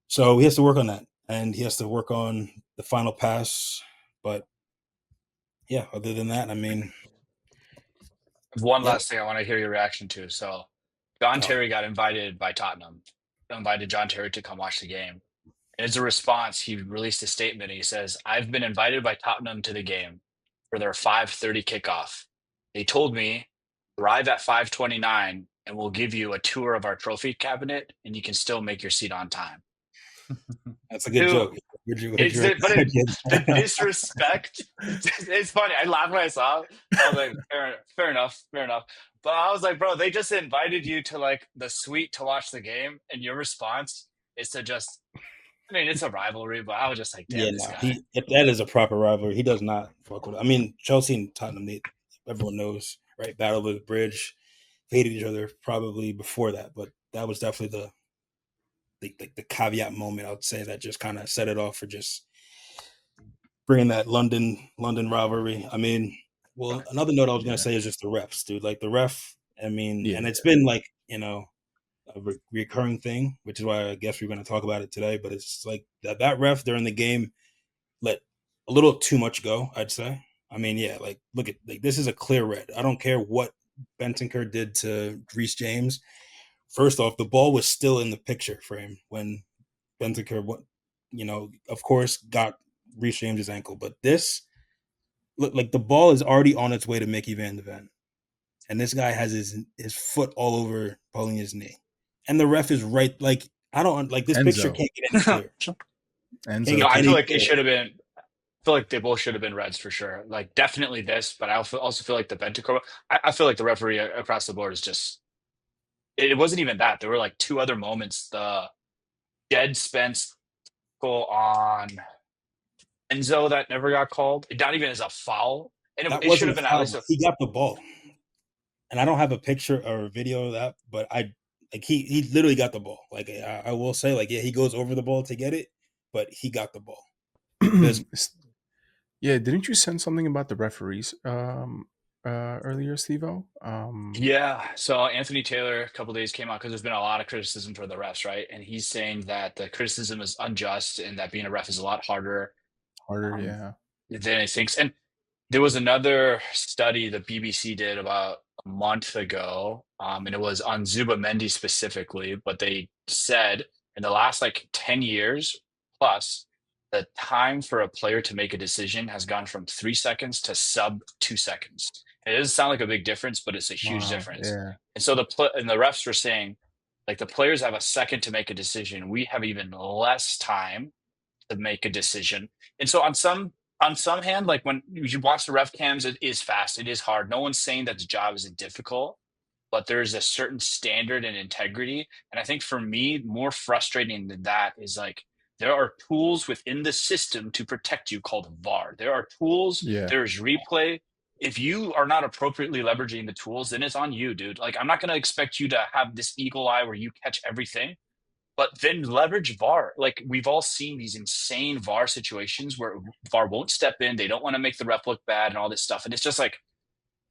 So he has to work on that, and he has to work on the final pass. But yeah, other than that, I mean, One last thing I want to hear your reaction to. So John Oh. Terry got invited by Tottenham, invited John Terry to come watch the game. And as a response, he released a statement. He says, "I've been invited by Tottenham to the game for their 5:30 kickoff. They told me, arrive at 5:29 and we'll give you a tour of our trophy cabinet and you can still make your seat on time." That's a good joke. But the disrespect, it's funny. I laughed when I saw it. I was like, fair enough. But I was like, bro, they just invited you to like the suite to watch the game, and your response is to just, I mean, it's a rivalry, but I was just like, damn, this guy. That is a proper rivalry. He does not fuck with it. I mean, Chelsea and Tottenham, everyone knows, right? Battle of the Bridge, hated each other probably before that, but that was definitely the caveat moment, I would say, that just kind of set it off for just bringing that London rivalry. I mean, well, another note I was going to say is just the refs, dude. Like the ref, I mean, and it's been like, a recurring thing, which is why I guess we're going to talk about it today. But it's like that ref during the game let a little too much go, I'd say. I mean, yeah, like look at this is a clear red. I don't care what Bentancur did to Reece James. First off, the ball was still in the picture frame when Bentancur, of course, got Reece James' ankle. But this, look, like the ball is already on its way to Mickey Van de Ven. And this guy has his foot all over Paulinho's knee. And the ref is right. Like, I don't like this Enzo. picture can't get any clearer. Enzo. I feel like it should have been. I feel like they both should have been reds for sure. Like definitely this, but I also feel like the Bentancur. I feel like the referee across the board is just. It wasn't even that. There were like two other moments. The dead Spence goal on Enzo that never got called. Not even as a foul, and it should have been at least. He got the ball, and I don't have a picture or a video of that, but he literally got the ball. Like I will say, like he goes over the ball to get it, but he got the ball. Yeah, didn't you send something about the referees earlier, Steve-O? Yeah, so Anthony Taylor a couple days came out because there's been a lot of criticism for the refs, right? And he's saying that the criticism is unjust and that being a ref is a lot harder. Yeah. Than he thinks. And there was another study the BBC did about a month ago, and it was on Zubamendi specifically, but they said in the last like 10 years plus, the time for a player to make a decision has gone from 3 seconds to sub 2 seconds. It doesn't sound like a big difference, but it's a huge difference. Yeah. And so the refs were saying, like the players have a second to make a decision. We have even less time to make a decision. And so on some hand, like when you watch the ref cams, it is fast. It is hard. No one's saying that the job isn't difficult, but there's a certain standard and integrity. And I think for me, more frustrating than that is like, there are tools within the system to protect you called VAR. There are tools. Yeah. There's replay. If you are not appropriately leveraging the tools, then it's on you, dude. Like, I'm not going to expect you to have this eagle eye where you catch everything, but then leverage VAR. Like, we've all seen these insane VAR situations where VAR won't step in. They don't want to make the ref look bad and all this stuff. And it's just like,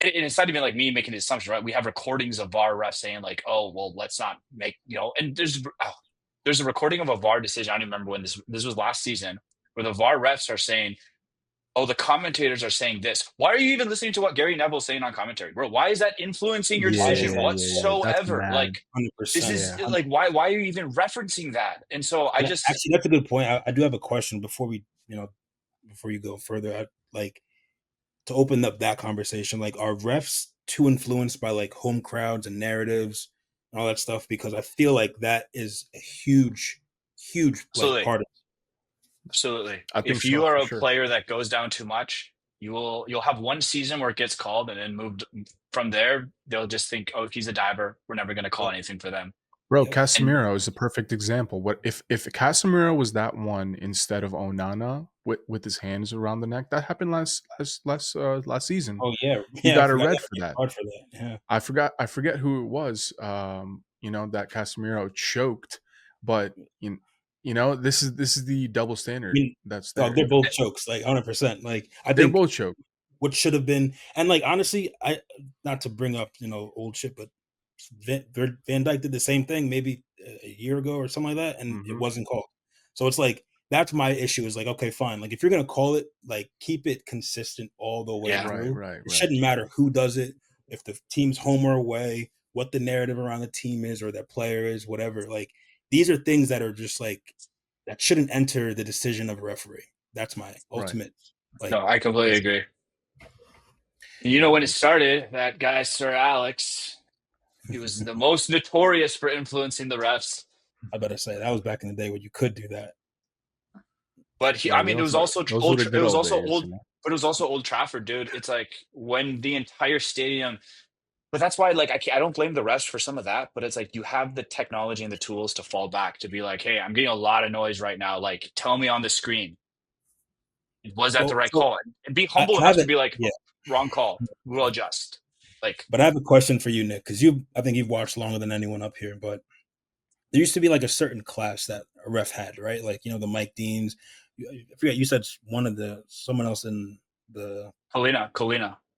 and it's not even like me making the assumption, right? We have recordings of VAR refs saying like, oh, well, let's not make, and there's a recording of a VAR decision. I don't even remember when this was last season, where the VAR refs are saying, oh, the commentators are saying this. Why are you even listening to what Gary Neville's saying on commentary, bro? Why is that influencing your decision whatsoever? Like, 100%, this is like, why are you even referencing that? And so actually, that's a good point. I do have a question before you go further. I'd like to open up that conversation. Like, are refs too influenced by like home crowds and narratives and all that stuff? Because I feel like that is a huge like, part of it. Absolutely. I think if you are a sure. player that goes down too much, you'll have one season where it gets called, and then moved from there. They'll just think, oh, he's a diver. We're never going to call anything for them. Bro, Casemiro is a perfect example. What if Casemiro was that one instead of Onana? with his hands around the neck. That happened last season. Oh yeah, He I got a forgot. red Yeah, for that. hard for that. Yeah, I forget who it was. That Casemiro choked, but this is the double I standard mean, that's dog, there. they're both chokes, like 100%. Like I They're think both choked. what should have been, and like honestly, I not to bring up old shit, but Van Dyke did the same thing maybe a year ago or something like that, and it Hmm. wasn't called. So it's like that's my issue. Is like okay, fine. Like if you're gonna call it, like keep it consistent all the way Yeah. Right, through. right, It right. shouldn't matter who does it, if the team's home or away, what the narrative around the team is or that player is, whatever. Like these are things that are just like that shouldn't enter the decision of a referee. That's my Right. ultimate like. No, I completely agree. And Yeah, when it started, that guy Sir Alex, he was the most notorious for influencing the refs. I better say that was back in the day when you could do that. But yeah. it was also Those were the good old days. but it was also Old Trafford, dude. It's like when the entire stadium. But that's why, like, I don't blame the refs for some of that. But it's like you have the technology and the tools to fall back to be like, hey, I'm getting a lot of noise right now. Like, tell me on the screen, was that the Well, right so call? And be I humble enough to haven't. be like, Yeah. wrong call. We'll adjust. Like, But I have a question for you, Nick, because I think you've watched longer than anyone up here. But there used to be like a certain class that a ref had, right? Like the Mike Deans. I forget you said someone else in the Colina.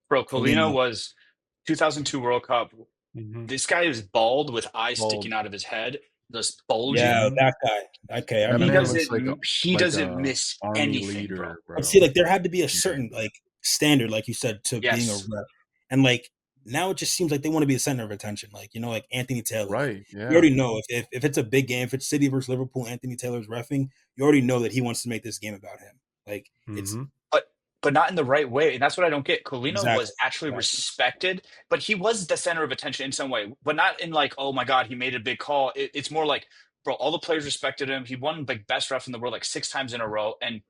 Bro, Colina Colina. was 2002 World Cup. Hmm. This guy is bald with eyes Bald. sticking out of his head, just bulging. Yeah, Hmm. that guy. Okay, I That He remember man him. looks like doesn't a miss army anything, bro. leader, But bro. see, like there had to be a Yeah. certain like standard, like you said, to being a Yes. ref, and like now it just seems like they want to be the center of attention. Like like Anthony Taylor. Like Right. you Yeah. already know if it's a big game, if it's City versus Liverpool, Anthony Taylor's refing, you already know that he wants to make this game about him. Like it's Hmm. But not in the right way. And that's what I don't get. Colina exactly, was actually exactly. respected, but he was the center of attention in some way, but not in like, oh my God, he made a big call. It's more like, bro, all the players respected him. He won like best ref in the world like 6 times in a row. And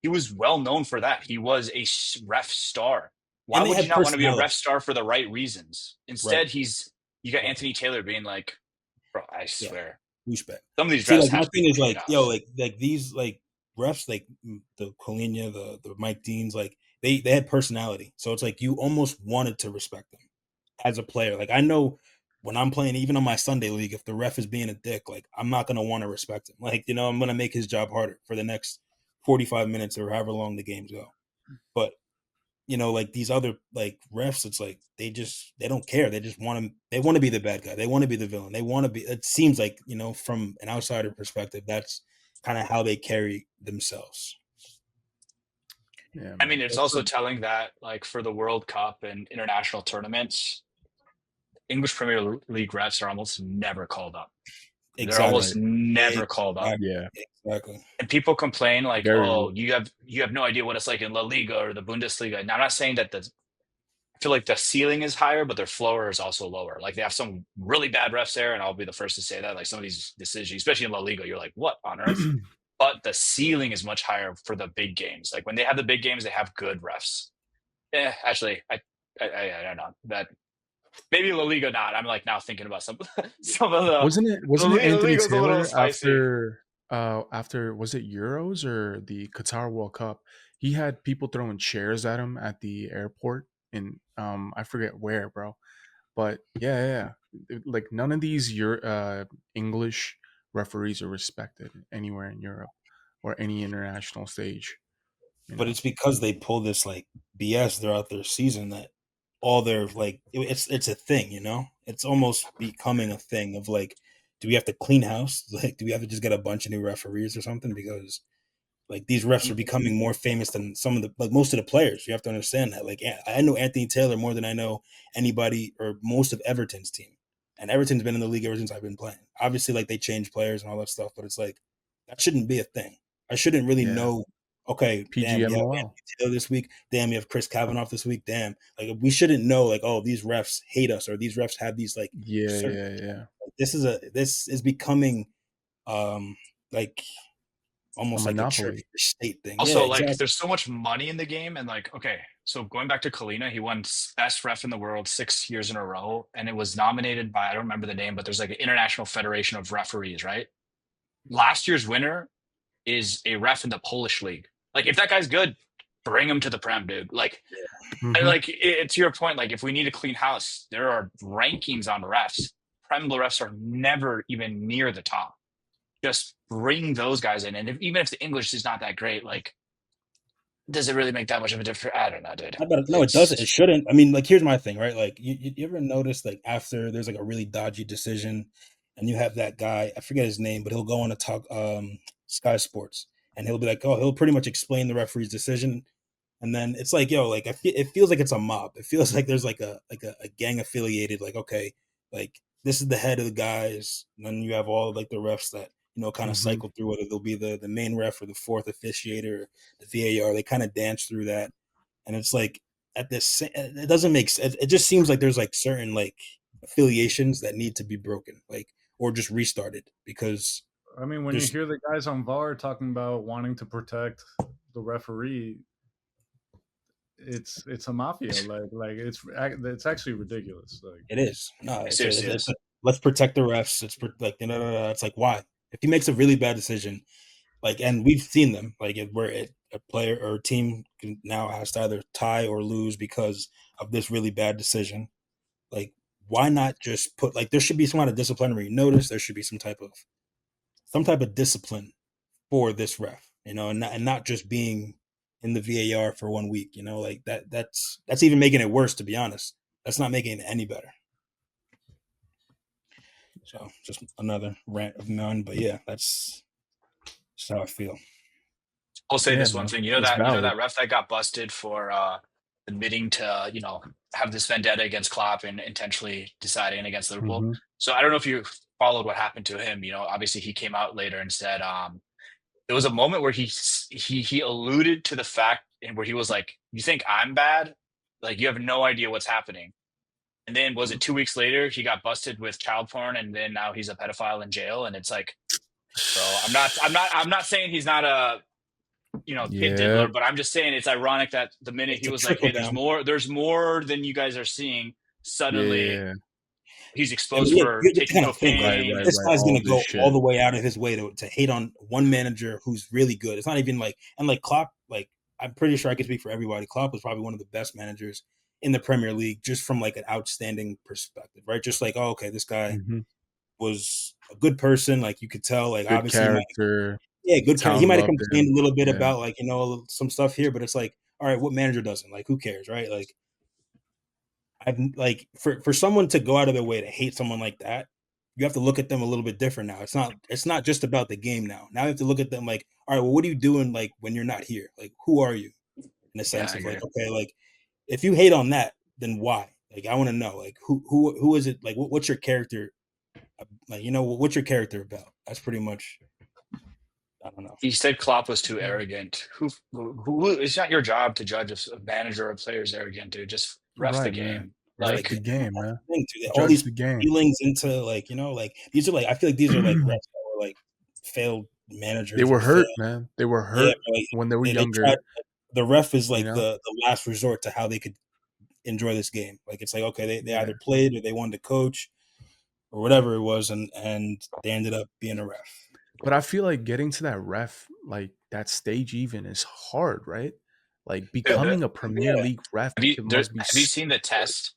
he was well known for that. He was a ref star. Why And they would you had not want to be a personality, ref star for the right reasons? right? Instead, you got Right. Anthony Taylor being like, bro, I Yeah, swear, douchebag. some of these See, refs like my have to thing be is paid like, yo, off. like these like refs, like the Colina, the Mike Deans, like they had personality. So it's like you almost wanted to respect them as a player. Like I know when I'm playing, even on my Sunday league, if the ref is being a dick, like I'm not gonna want to respect him. Like I'm gonna make his job harder for the next 45 minutes or however long the games go. But like these other like refs, it's like they don't care. They just want to be the bad guy. They want to be the villain. They want to be. It seems like from an outsider perspective, that's kind of how they carry themselves. Yeah, I mean, man. it's also telling that like for the World Cup and international tournaments, English Premier League refs are almost never called up. They're Exactly. almost Right. never called up. Exactly. Yeah. Exactly. And people complain like, Very. "Oh, you have no idea what it's like in La Liga or the Bundesliga." Now, I'm not saying that I feel like the ceiling is higher, but their floor is also lower. Like they have some really bad refs there, and I'll be the first to say that. Like some of these decisions, especially in La Liga, you're like, "What on earth?" But the ceiling is much higher for the big games. Like when they have the big games, they have good refs. Yeah, actually, I don't know that maybe La Liga not. I'm like now thinking about some some of the Wasn't it La Anthony Liga's a little Taylor spicy. after was it Euros or the Qatar World Cup? He had people throwing chairs at him at the airport in I forget where, bro. But yeah. Like none of these English referees are respected anywhere in Europe or any international stage, you But know. it's because they pull this like BS throughout their season that all their like it's a thing. It's almost becoming a thing of like, do we have to clean house? Like, do we have to just get a bunch of new referees or something? Because like these refs are becoming more famous than some of the like most of the players. You have to understand that. Like I know Anthony Taylor more than I know anybody or most of Everton's team. And Everton's been in the league ever since I've been playing. Obviously, like they change players and all that stuff, but it's like that shouldn't be a thing. I shouldn't really Yeah. know. Okay, damn, you have PGMOL. Anthony Taylor this week. Damn, you have Chris Kavanaugh this week. Damn, like we shouldn't know. Like, oh, these refs hate us, or these refs have these like Yeah, certain. yeah. This is becoming um like A almost like a church monopoly. or state thing. Yeah, Also, like, exactly. there's so much money in the game, and like, okay, so going back to Kalina, he won best ref in the world 6 years in a row, and it was nominated by I don't remember the name, but there's like an international federation of referees, right? Last year's winner is a ref in the Polish league. Like if that guy's good, bring him to the Prem, dude. Like, Mhm. like to your point, like if we need a clean house, there are rankings on refs. Prem refs are never even near the top. Just bring those guys in, and even if the English is not that great, like, does it really make that much of a difference? I don't know, dude. No, it doesn't. It shouldn't. I mean, like, here's my thing, right? Like, you ever notice, like, after there's like a really dodgy decision, and you have that guy, I forget his name, but he'll go on to talk Sky Sports, and he'll be like, oh, he'll pretty much explain the referee's decision, and then it's like, yo, like it feels like it's a mob. It feels like there's like a gang affiliated. Like, okay, like this is the head of the guys, and then you have all of, like the refs that kind of Mhm. cycle through. Whether they'll be the main ref or the fourth officiator, or the VAR. They kind of dance through that, and it's like at this, it doesn't make sense. It just seems like there's like certain like affiliations that need to be broken, like or just restarted because I mean, when you there's hear the guys on VAR talking about wanting to protect the referee, it's a mafia. Like it's actually ridiculous. Like It is. No, It seriously it's is. let's protect the refs. Like it's like why? If he makes a really bad decision, like, and we've seen them, like a player or a team now has to either tie or lose because of this really bad decision. Like, why not just put like there should be some kind of disciplinary notice. There should be some type of discipline for this ref, and not just being in the VAR for 1 week. Like that's even making it worse. To be honest, that's not making it any better. So just another rant of none, but yeah, that's just how I feel. I'll say Yeah, this one man. thing. It's valid. That ref that got busted for admitting to, have this vendetta against Klopp and intentionally deciding against Liverpool. Mhm. So I don't know if you followed what happened to him. Obviously he came out later and said there was a moment where he alluded to the fact and where he was like, "You think I'm bad? Like you have no idea what's happening." And then was it 2 weeks later he got busted with child porn, and then now he's a pedophile in jail. And it's like, bro, I'm not saying he's not a pit Yeah. diddler, but I'm just saying it's ironic that the minute It's he a was like, trickle "Hey, down. there's more than you guys are seeing," suddenly Yeah. he's I mean, exposed yeah, for you have to taking kind of think like Right, cocaine. right, this right. guy's All gonna this go all shit. the way out of his way to hate on one manager who's really good. It's not even like and like Klopp, like I'm pretty sure I can speak for everybody. Klopp was probably one of the best managers in the Premier League, just from like an outstanding perspective, right? Just like, oh, okay, this guy Mhm. was a good person. Like you could tell, like Good obviously character. good. He Town might have loved complained him. a little bit Yeah. about like some stuff here, but it's like, all right, what manager doesn't? Like, who cares, right? Like, I've like for someone to go out of their way to hate someone like that, you have to look at them a little bit different now. It's not just about the game now. Now you have to look at them like, all right, well, what are you doing like when you're not here? Like, who are you? In a Yeah, sense I of agree. like, okay, like if you hate on that, then why? Like, I want to know, like, who is it? Like, what's your character? Like, what's your character about? That's pretty much. I don't know. He said Klopp was too arrogant. Who? It's not your job to judge if a manager or a player is arrogant, dude. Just ref the Right, man. game. Ref Like the game, man. Thing too. All Judge these the game. feelings into like like these are like I feel like these are like refs that were like failed They managers or were failed. hurt, man. They were Yeah, hurt but, like when they were they tried. younger, The ref is you like know? the last resort to how they could enjoy this game. Like it's like okay, they Yeah. either played or they wanted to coach or whatever it was, and they ended up being a ref. But I feel like getting to that ref, like that stage even is hard, right? Like the, becoming a Premier Yeah, League ref must be have you so seen the hard. test?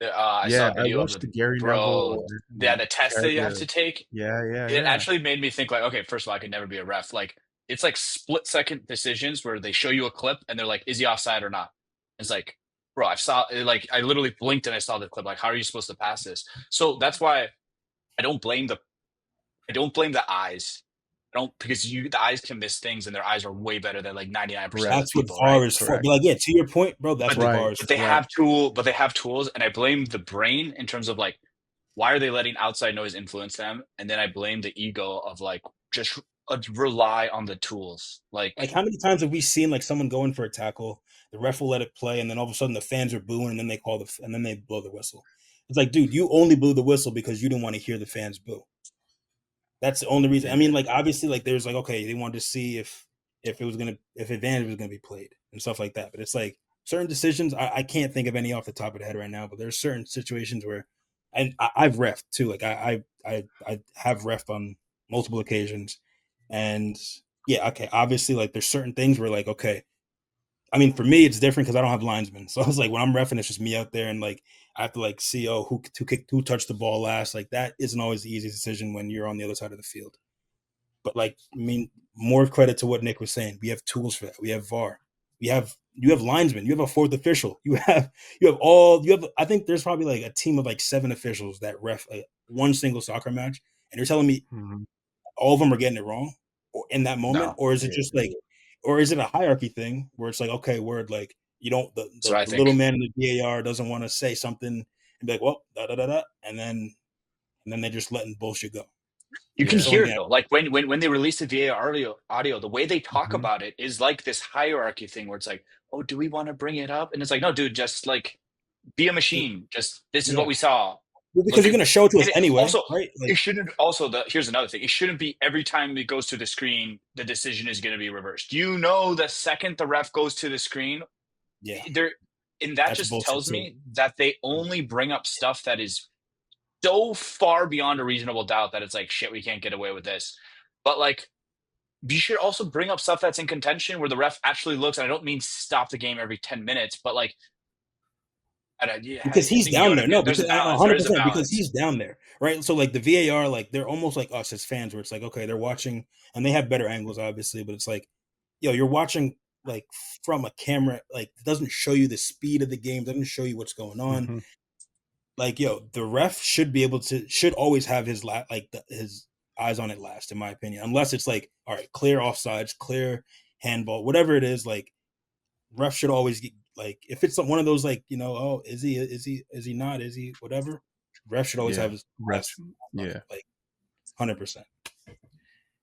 I saw Yeah, a I video of watched the the Gary bro. Neville Yeah, and the test that you have to take. yeah, yeah, It yeah. actually made me think like, okay, first of all, I could never be a ref. Like it's like split second decisions where they show you a clip and they're like, is he offside or not? It's like, bro, I literally blinked and I saw the clip. Like, how are you supposed to pass this? So that's why I don't blame the I don't blame the eyes. I don't because the eyes can miss things and their eyes are way better than like 99% of the Correct. that's what people, right? VAR is for. Correct. But like, yeah, to your point, bro, that's But what Right. VAR is but for. Right. they have tools, and I blame the brain in terms of like why are they letting outside noise influence them? And then I blame the ego of like just rely on the tools. Like, Like how many times have we seen like someone go in for a tackle, the ref will let it play, and then all of a sudden the fans are booing, and then and then they blow the whistle. It's like, dude, you only blew the whistle because you didn't want to hear the fans boo. That's the only reason. I mean, Yeah. like obviously, like there's like okay, they wanted to see if advantage was gonna be played and stuff like that. But it's like certain decisions, I can't think of any off the top of the head right now. But there's certain situations where, and I've refed too. Like I have refed on multiple occasions, and yeah, okay, obviously, like there's certain things where like, okay, I mean, for me, it's different because I don't have linesmen. So it's like when I'm reffing, it's just me out there, and like I have to like see, oh, who touched the ball last. Like that isn't always the easiest decision when you're on the other side of the field. But like, I mean, more credit to what Nick was saying. We have tools for that. We have VAR. You have linesmen. You have a fourth official. You have. I think there's probably like a team of like 7 officials that ref like one single soccer match, and you're telling me Mm-hmm. all of them are getting it wrong or in that moment, No, or is it just like, or is it a hierarchy thing where it's like, okay, word, like you don't that's what I the little think. man in the VAR doesn't want to say something and be like, well, da da da da, and then they're just letting bullshit go. You can And Yeah. someone hear it get though. Like when they release the VAR audio, the way they talk Mm-hmm. about it is like this hierarchy thing where it's like, oh, do we want to bring it up? And it's like, no, dude, just like be a machine. Just this is what yeah, we saw. well, because Look you're at gonna show it to us and it anyway, also right? it Like, shouldn't also the here's another thing. It shouldn't be every time it goes to the screen, the decision is gonna be reversed. You know the second the ref goes to the screen, yeah, there and that that's just bullshit tells too. me that they only bring up stuff that is so far beyond a reasonable doubt that it's like shit, we can't get away with this. But like you should also bring up stuff that's in contention where the ref actually looks, and I don't mean stop the game every 10 minutes, but like yeah, I Because he's think you know down what I there. mean. No, There's a because balance. There is a 100% because balance. he's down there, right? So like the VAR, like they're almost like us as fans, where it's like, okay, they're watching and they have better angles, obviously, but it's like, yo, you're watching like from a camera, like it doesn't show you the speed of the game, doesn't show you what's going on. Mm-hmm. Like, yo, the ref should always have his eyes on it last, in my opinion, unless it's like, all right, clear offsides, clear handball, whatever it is, like ref should always get like if it's one of those like oh is he not is he whatever ref should always Yeah. have his Refs. last on it Yeah. like 100%. And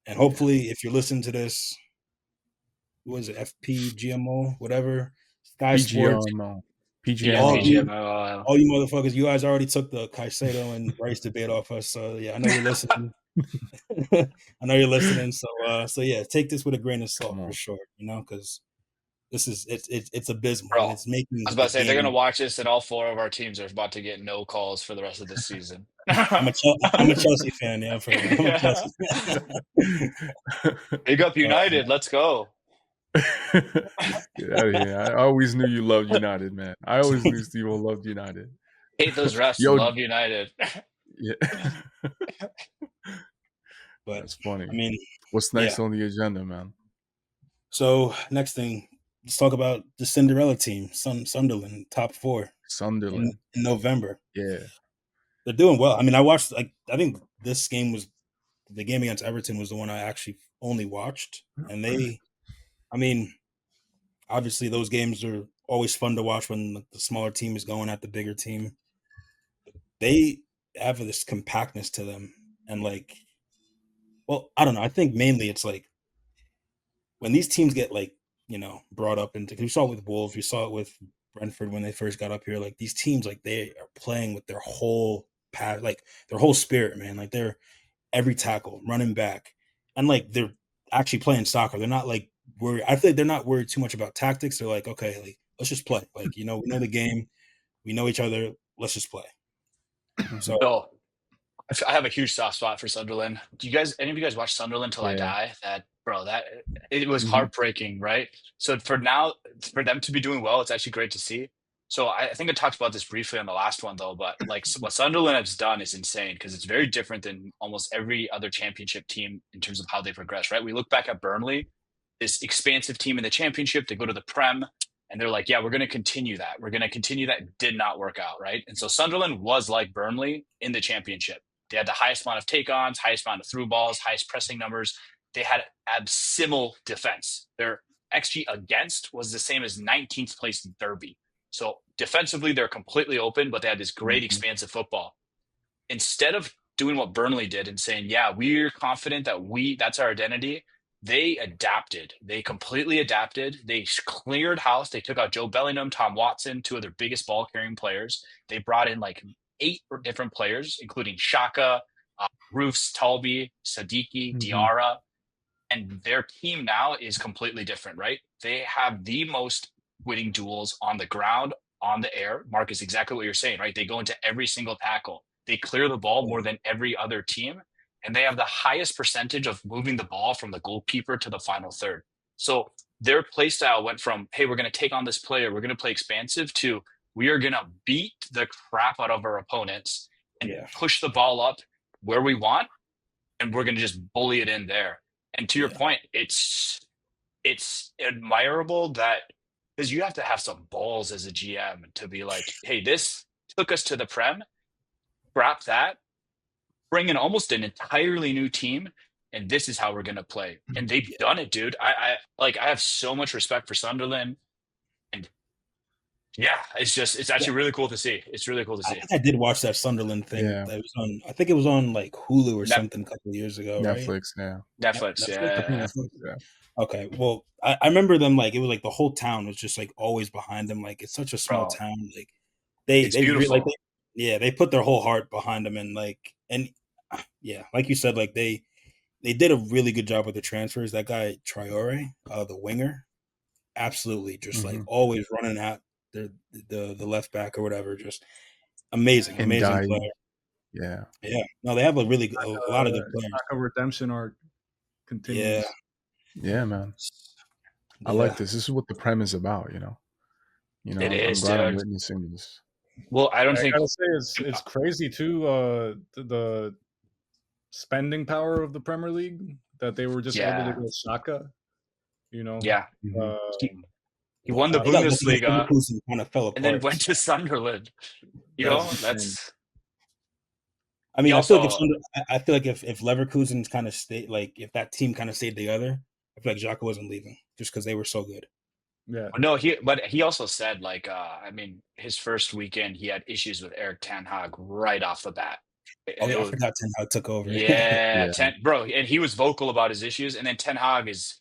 Yeah. hopefully if you're listening to this, what is it, FPGMO whatever, Sky Sports, PGMO. Yeah, all PGMO. you PGMO. all you motherfuckers, you guys already took the Caicedo and Rice debate off us, so yeah, I know you're listening. I know you're listening, so yeah, take this with a grain of Come salt for on. sure, because this is it's abysmal Bro, and it's I was making about the to say they're gonna game. watch this, and all 4 of our teams are about to get no calls for the rest of this season. I'm a Chelsea fan. Yeah, for real. I'm a Yeah. Chelsea fan. Big up Man. United. Let's go. Get out of here. I always knew you loved United, man. I always knew Steve loved United. Hate those refs. Yo, Love United. yeah. But That's funny. I mean, What's yeah. next on the agenda, man? So next thing, let's talk about the Cinderella team, Sunderland, top 4 in, Sunderland. in November. Yeah. They're doing well. I mean, I think this game was the game against Everton was the one I actually only watched, and I mean, obviously those games are always fun to watch when the smaller team is going at the bigger team. They have this compactness to them, and like, well, I don't know. I think mainly it's like when these teams get like brought up into. You saw it with Wolves, you saw it with Brentford when they first got up here. Like these teams, like they are playing with their whole path, like their whole spirit, man. Like they're every tackle, running back, and like they're actually playing soccer. They're not like worried. I think they're not worried too much about tactics. They're like, okay, like let's just play. Like we know the game, we know each other. Let's just play. Mm-hmm. So So I have a huge soft spot for Sunderland. Do you guys, any of you guys watch Sunderland Till I Yeah. Die? That bro, that it was Mm-hmm. heartbreaking, right? So for them to be doing well, it's actually great to see. So I think I talked about this briefly on the last one though, but like what Sunderland has done is insane because it's very different than almost every other championship team in terms of how they progress, right? We look back at Burnley, this expansive team in the championship, they go to the Prem, and they're like, yeah, we're going to continue that. We're going to continue that. Did not work out, right? And so Sunderland was like Burnley in the championship. They had the highest amount of take-ons, highest amount of through balls, highest pressing numbers. They had abysmal defense. Their XG against was the same as 19th place in Derby. So defensively, they're completely open, but they had this great Mm-hmm. expansive football. Instead of doing what Burnley did and saying, yeah, we're confident that that's our identity, they adapted. They completely adapted. They cleared house. They took out Joe Bellingham, Tom Watson, 2 of their biggest ball carrying players. They brought in like 8 different players, including Shaka, Roofs, Talby, Sadiki, Mm-hmm. Diarra. And their team now is completely different, right? They have the most winning duels on the ground, on the air. Markus, exactly what you're saying, right? They go into every single tackle. They clear the ball more than every other team. and they have the highest percentage of moving the ball from the goalkeeper to the final third. So their play style went from, hey, we're going to take on this player, we're going to play expansive, to we are going to beat the crap out of our opponents and push the ball up where we want, and we're going to just bully it in there. And to your point, it's admirable that, because you have to have some balls as a GM to be like, hey, this took us to the Prem, scrap that, bring in almost an entirely new team, and this is how we're gonna play. And they've done it, dude. I have so much respect for Sunderland, and it's actually really cool to see. It's really cool to see. I did watch that Sunderland thing. Yeah. That was on. I think it was on like Hulu or something a couple of years ago, Netflix, right? yeah. Netflix, Yeah. Okay, well, I remember them, like, it was like the whole town was just like always behind them. Like, it's such a small town. Like it's beautiful. They put their whole heart behind them, and like you said, like they did a really good job with the transfers. That guy Traore, the winger, absolutely just like always running at the left back or whatever, just amazing player. Yeah. No, they have a lot of good players. A redemption arc continues. Yeah, man. I like this. This is what the Prem is about, you know. It is, I'm glad I'm dude. witnessing this. Well, I gotta say it's crazy too. The spending power of the Premier League, that they were just able to go Shaka. You know. Yeah. He won the They got Bundesliga kind of fell apart, and then went to Sunderland. You know, that's. I mean, I feel like if Leverkusen's kind of stayed, like if that team kind of stayed together, I feel like Xhaka wasn't leaving just because they were so good. Yeah. No, he also said, like, I mean, his first weekend he had issues with Erik ten Hag right off the bat. I forgot Ten Hag took over. Yeah, bro, and he was vocal about his issues, and then Ten Hag is,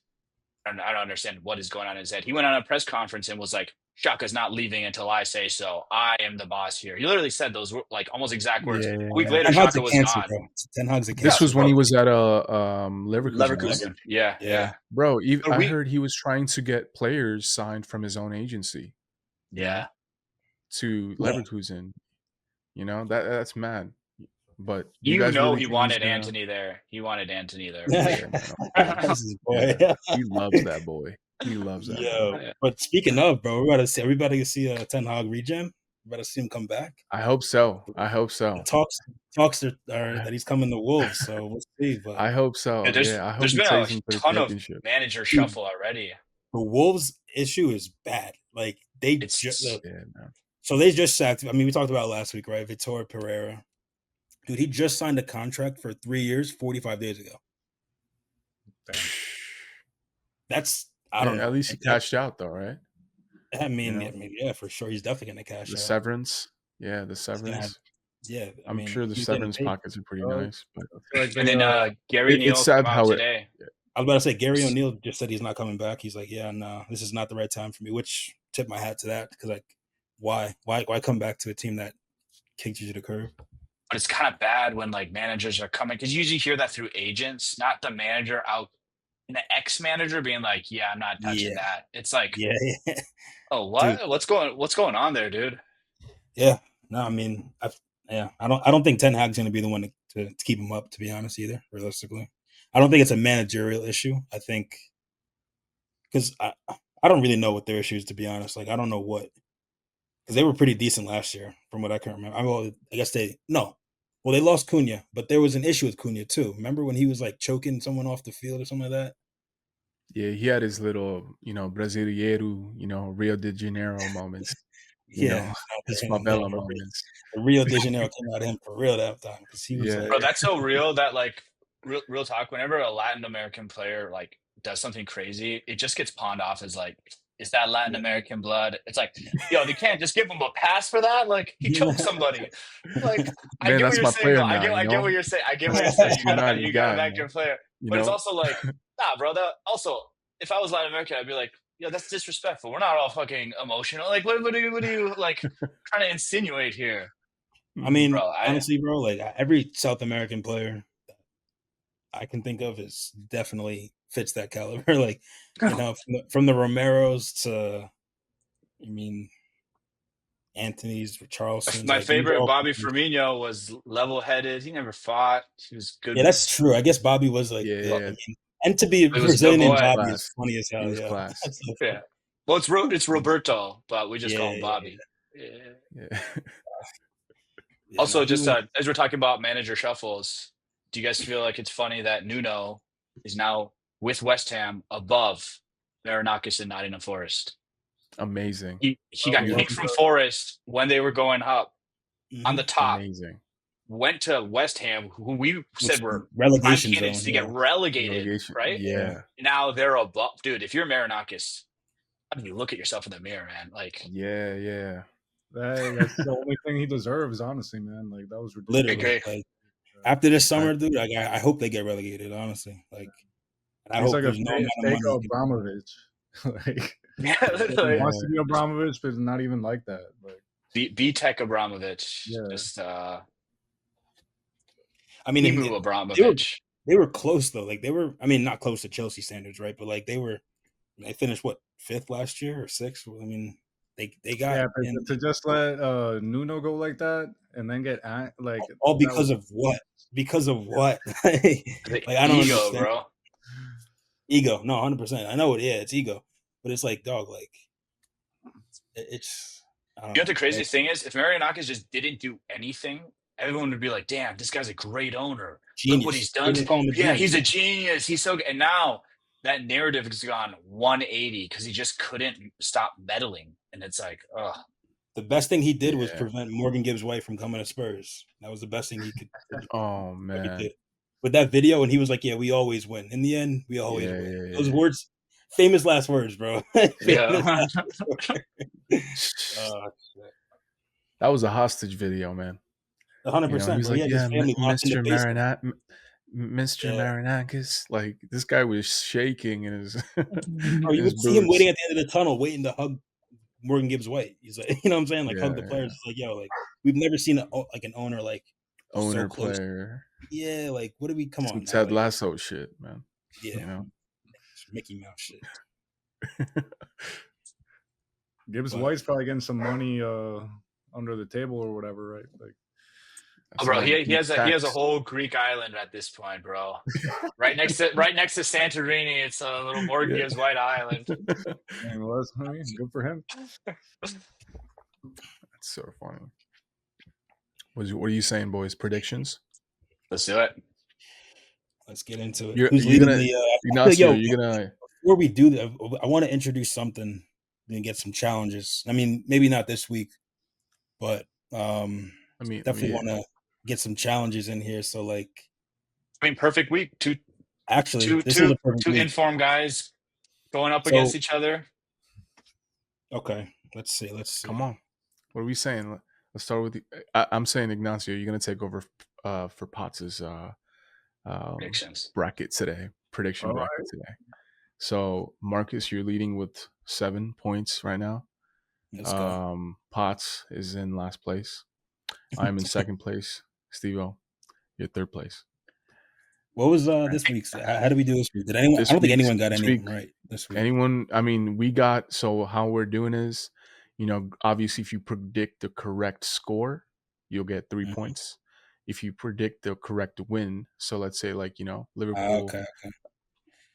I don't understand what is going on in his head. He went on a press conference and was like, Shaka's not leaving until I say so. I am the boss here. He literally said those like almost exact words. A week later, Shaka was gone. Ten Hag's a cancer. This was when he was at Leverkusen. Leverkusen. Yeah. Bro, I heard he was trying to get players signed from his own agency. Yeah. To Leverkusen. You know, that's mad. But he wanted Anthony there. He wanted Anthony there. He loves that boy. He loves that. Yeah. But speaking of, bro, we're about to see everybody see a Ten Hag regen. We're about to see him come back. I hope so. Talks are that he's coming to Wolves, so we'll see. But I hope so. I hope there's been a ton of manager shuffle already. The Wolves issue is bad. Like they so they just sacked. I mean, we talked about it last week, right? Vitor Pereira. Dude, he just signed a contract for 3 years, 45 days ago. Damn. That's I don't know. At least he cashed out, though, right? I mean, yeah, for sure. He's definitely going to cash out. The severance. Yeah, the severance. I'm sure the severance pockets are pretty nice. But and then Gary O'Neill came out today. I was about to say, Gary O'Neill just said he's not coming back. He's like, yeah, no, this is not the right time for me, which tip my hat to that, because, like, why come back to a team that kicked you to the curb? But it's kind of bad when, like, managers are coming, because you usually hear that through agents, not the manager out, and the ex-manager being like, yeah, I'm not touching that. It's like, oh, what? Dude. What's going on there, dude? Yeah. No, I mean, I don't think Ten Hag's going to be the one to keep him up, to be honest, either, realistically. I don't think it's a managerial issue. I think because I don't really know what their issue is, to be honest. Like, I don't know what, because they were pretty decent last year, from what I can remember. I guess they lost Cunha, but there was an issue with Cunha too. Remember when he was like choking someone off the field or something like that? Yeah, he had his little, Brasileiro, Rio de Janeiro moments. You know, his favela moments. The Rio de Janeiro came out of him for real that time, because he was bro, that's so real that, like, real talk, whenever a Latin American player like does something crazy, it just gets pawned off as like, is that Latin American blood? It's like, yo, they can't just give him a pass for that. Like, he choked somebody. Like, I get what you're saying. I get what you're saying. I get what you're saying. You gotta back your player. But it's also like, nah, bro. Also, if I was Latin American, I'd be like, yo, that's disrespectful. We're not all fucking emotional. Like, what are you like trying to insinuate here? I mean, bro, honestly, bro, like every South American player I can think of is definitely fits that caliber. Like, from the Romeros to, I mean, Anthony's, Charleston's. My Like these are favorite all Bobby players. Firmino was level-headed. He never fought. He was good. Yeah, that's true. I guess Bobby was like, I Yeah, mean, and to be It was the Brazilian named he was boy. Bobby is class. funny as He hell. was Yeah, class. that's so Yeah. funny. Well, it's Roberto, but we just call him Yeah, Bobby. Yeah. Yeah. yeah. Also, No, he just was. as we're talking about manager shuffles, do you guys feel like it's funny that Nuno is now with West Ham above Markus and Nottingham Forest? Amazing. He got Love kicked from Beautiful. the Forest when they were going up on the top, Amazing. went to West Ham, who we said were prime Relegation candidates zone. to Yeah, get relegated, Relegation. right? Yeah. Now they're above. Dude, if you're Markus, how do you look at yourself in the mirror, man? Like, Yeah. Yeah. that's the only thing he deserves, honestly, man. Like that was ridiculous. literally. okay. Like after this I- summer, dude, like I hope they get relegated. Honestly, like, and I He's hope like a there's no amount of fake money. Abramovich. Like Yeah, he literally. wants to be Abramovich, but not even like that. Like B-Tech Abramovich. Yeah. Just I mean, Emu Abramovich. they were close though. Like they were. I mean, not close to Chelsea standards, right? But like they finished what, 5th last year or 6th. I mean, they got yeah, in, to just let Nuno go like that and then get like all that because was- of what? Because of what? Like I don't Ego, understand. bro. Ego. No, 100%. I know it. Yeah, it's ego. But it's like, dog. Like it's. I don't You know what the know. crazy thing is? If Markus just didn't do anything, everyone would be like, "Damn, this guy's a great owner. Look what he's done." They call him a Yeah, genius. he's a genius. He's so good. And now that narrative has gone 180 because he just couldn't stop meddling. And it's like, oh, The best thing he did was Yeah. prevent Morgan Gibbs White from coming to Spurs. That was the best thing he could. Oh he man. did. With that video, and he was like, "Yeah, we always win. In the end, we always Yeah, win." yeah, Those yeah. words, famous last words, bro. Famous yeah. last words. That was a hostage video, man. 100%. He was Bro. He like, had "Yeah, his family locked in the Mr. basement. Mr. Yeah. Marinakis." Like this guy was shaking in his. Bro, you in would his see him boots. waiting at the end of the tunnel, waiting to hug Morgan Gibbs White. He's like, you know what I'm saying? Like hug the Yeah, players. It's like, yo, like we've never seen an owner like Owner so close. player. Yeah, like what do we come Some on? Now? Ted Like, Lasso shit, man. yeah, You know. Mickey Mouse shit. Gibbs But- White's probably getting some money under the table or whatever, right? Like Oh, bro, like he has a tax. whole Greek island at this point, bro. right next to Santorini, it's a little Morgan Yeah. Gibbs White Island. man, was I mean, good for him. That's so funny. What are you saying, boys? Predictions? Let's do it. Let's get into it. You're Who's leading gonna, the? Ignacio, Yo, you're gonna. before we do that, I want to introduce something and get some challenges. I mean, maybe not this week, but definitely want to get some challenges in here. So, like, I mean, perfect week. Two this is a perfect week. informed guys going up against each other. Okay, let's see. Come on. What are we saying? Let's start with I'm saying, Ignacio, you're gonna take over for Potts's Predictions. bracket today. Prediction All bracket today. So Markus, you're leading with 7 points right now. Let's go. Potts is in last place. I'm in second place. Steve-O, you're third place. What was this week's? How did we do this week? Did anyone? I don't think anyone got anything right this week. Anyone? I mean, we got. So how we're doing is, obviously, if you predict the correct score, you'll get 3 points. If you predict the correct win, so let's say like Liverpool. Okay.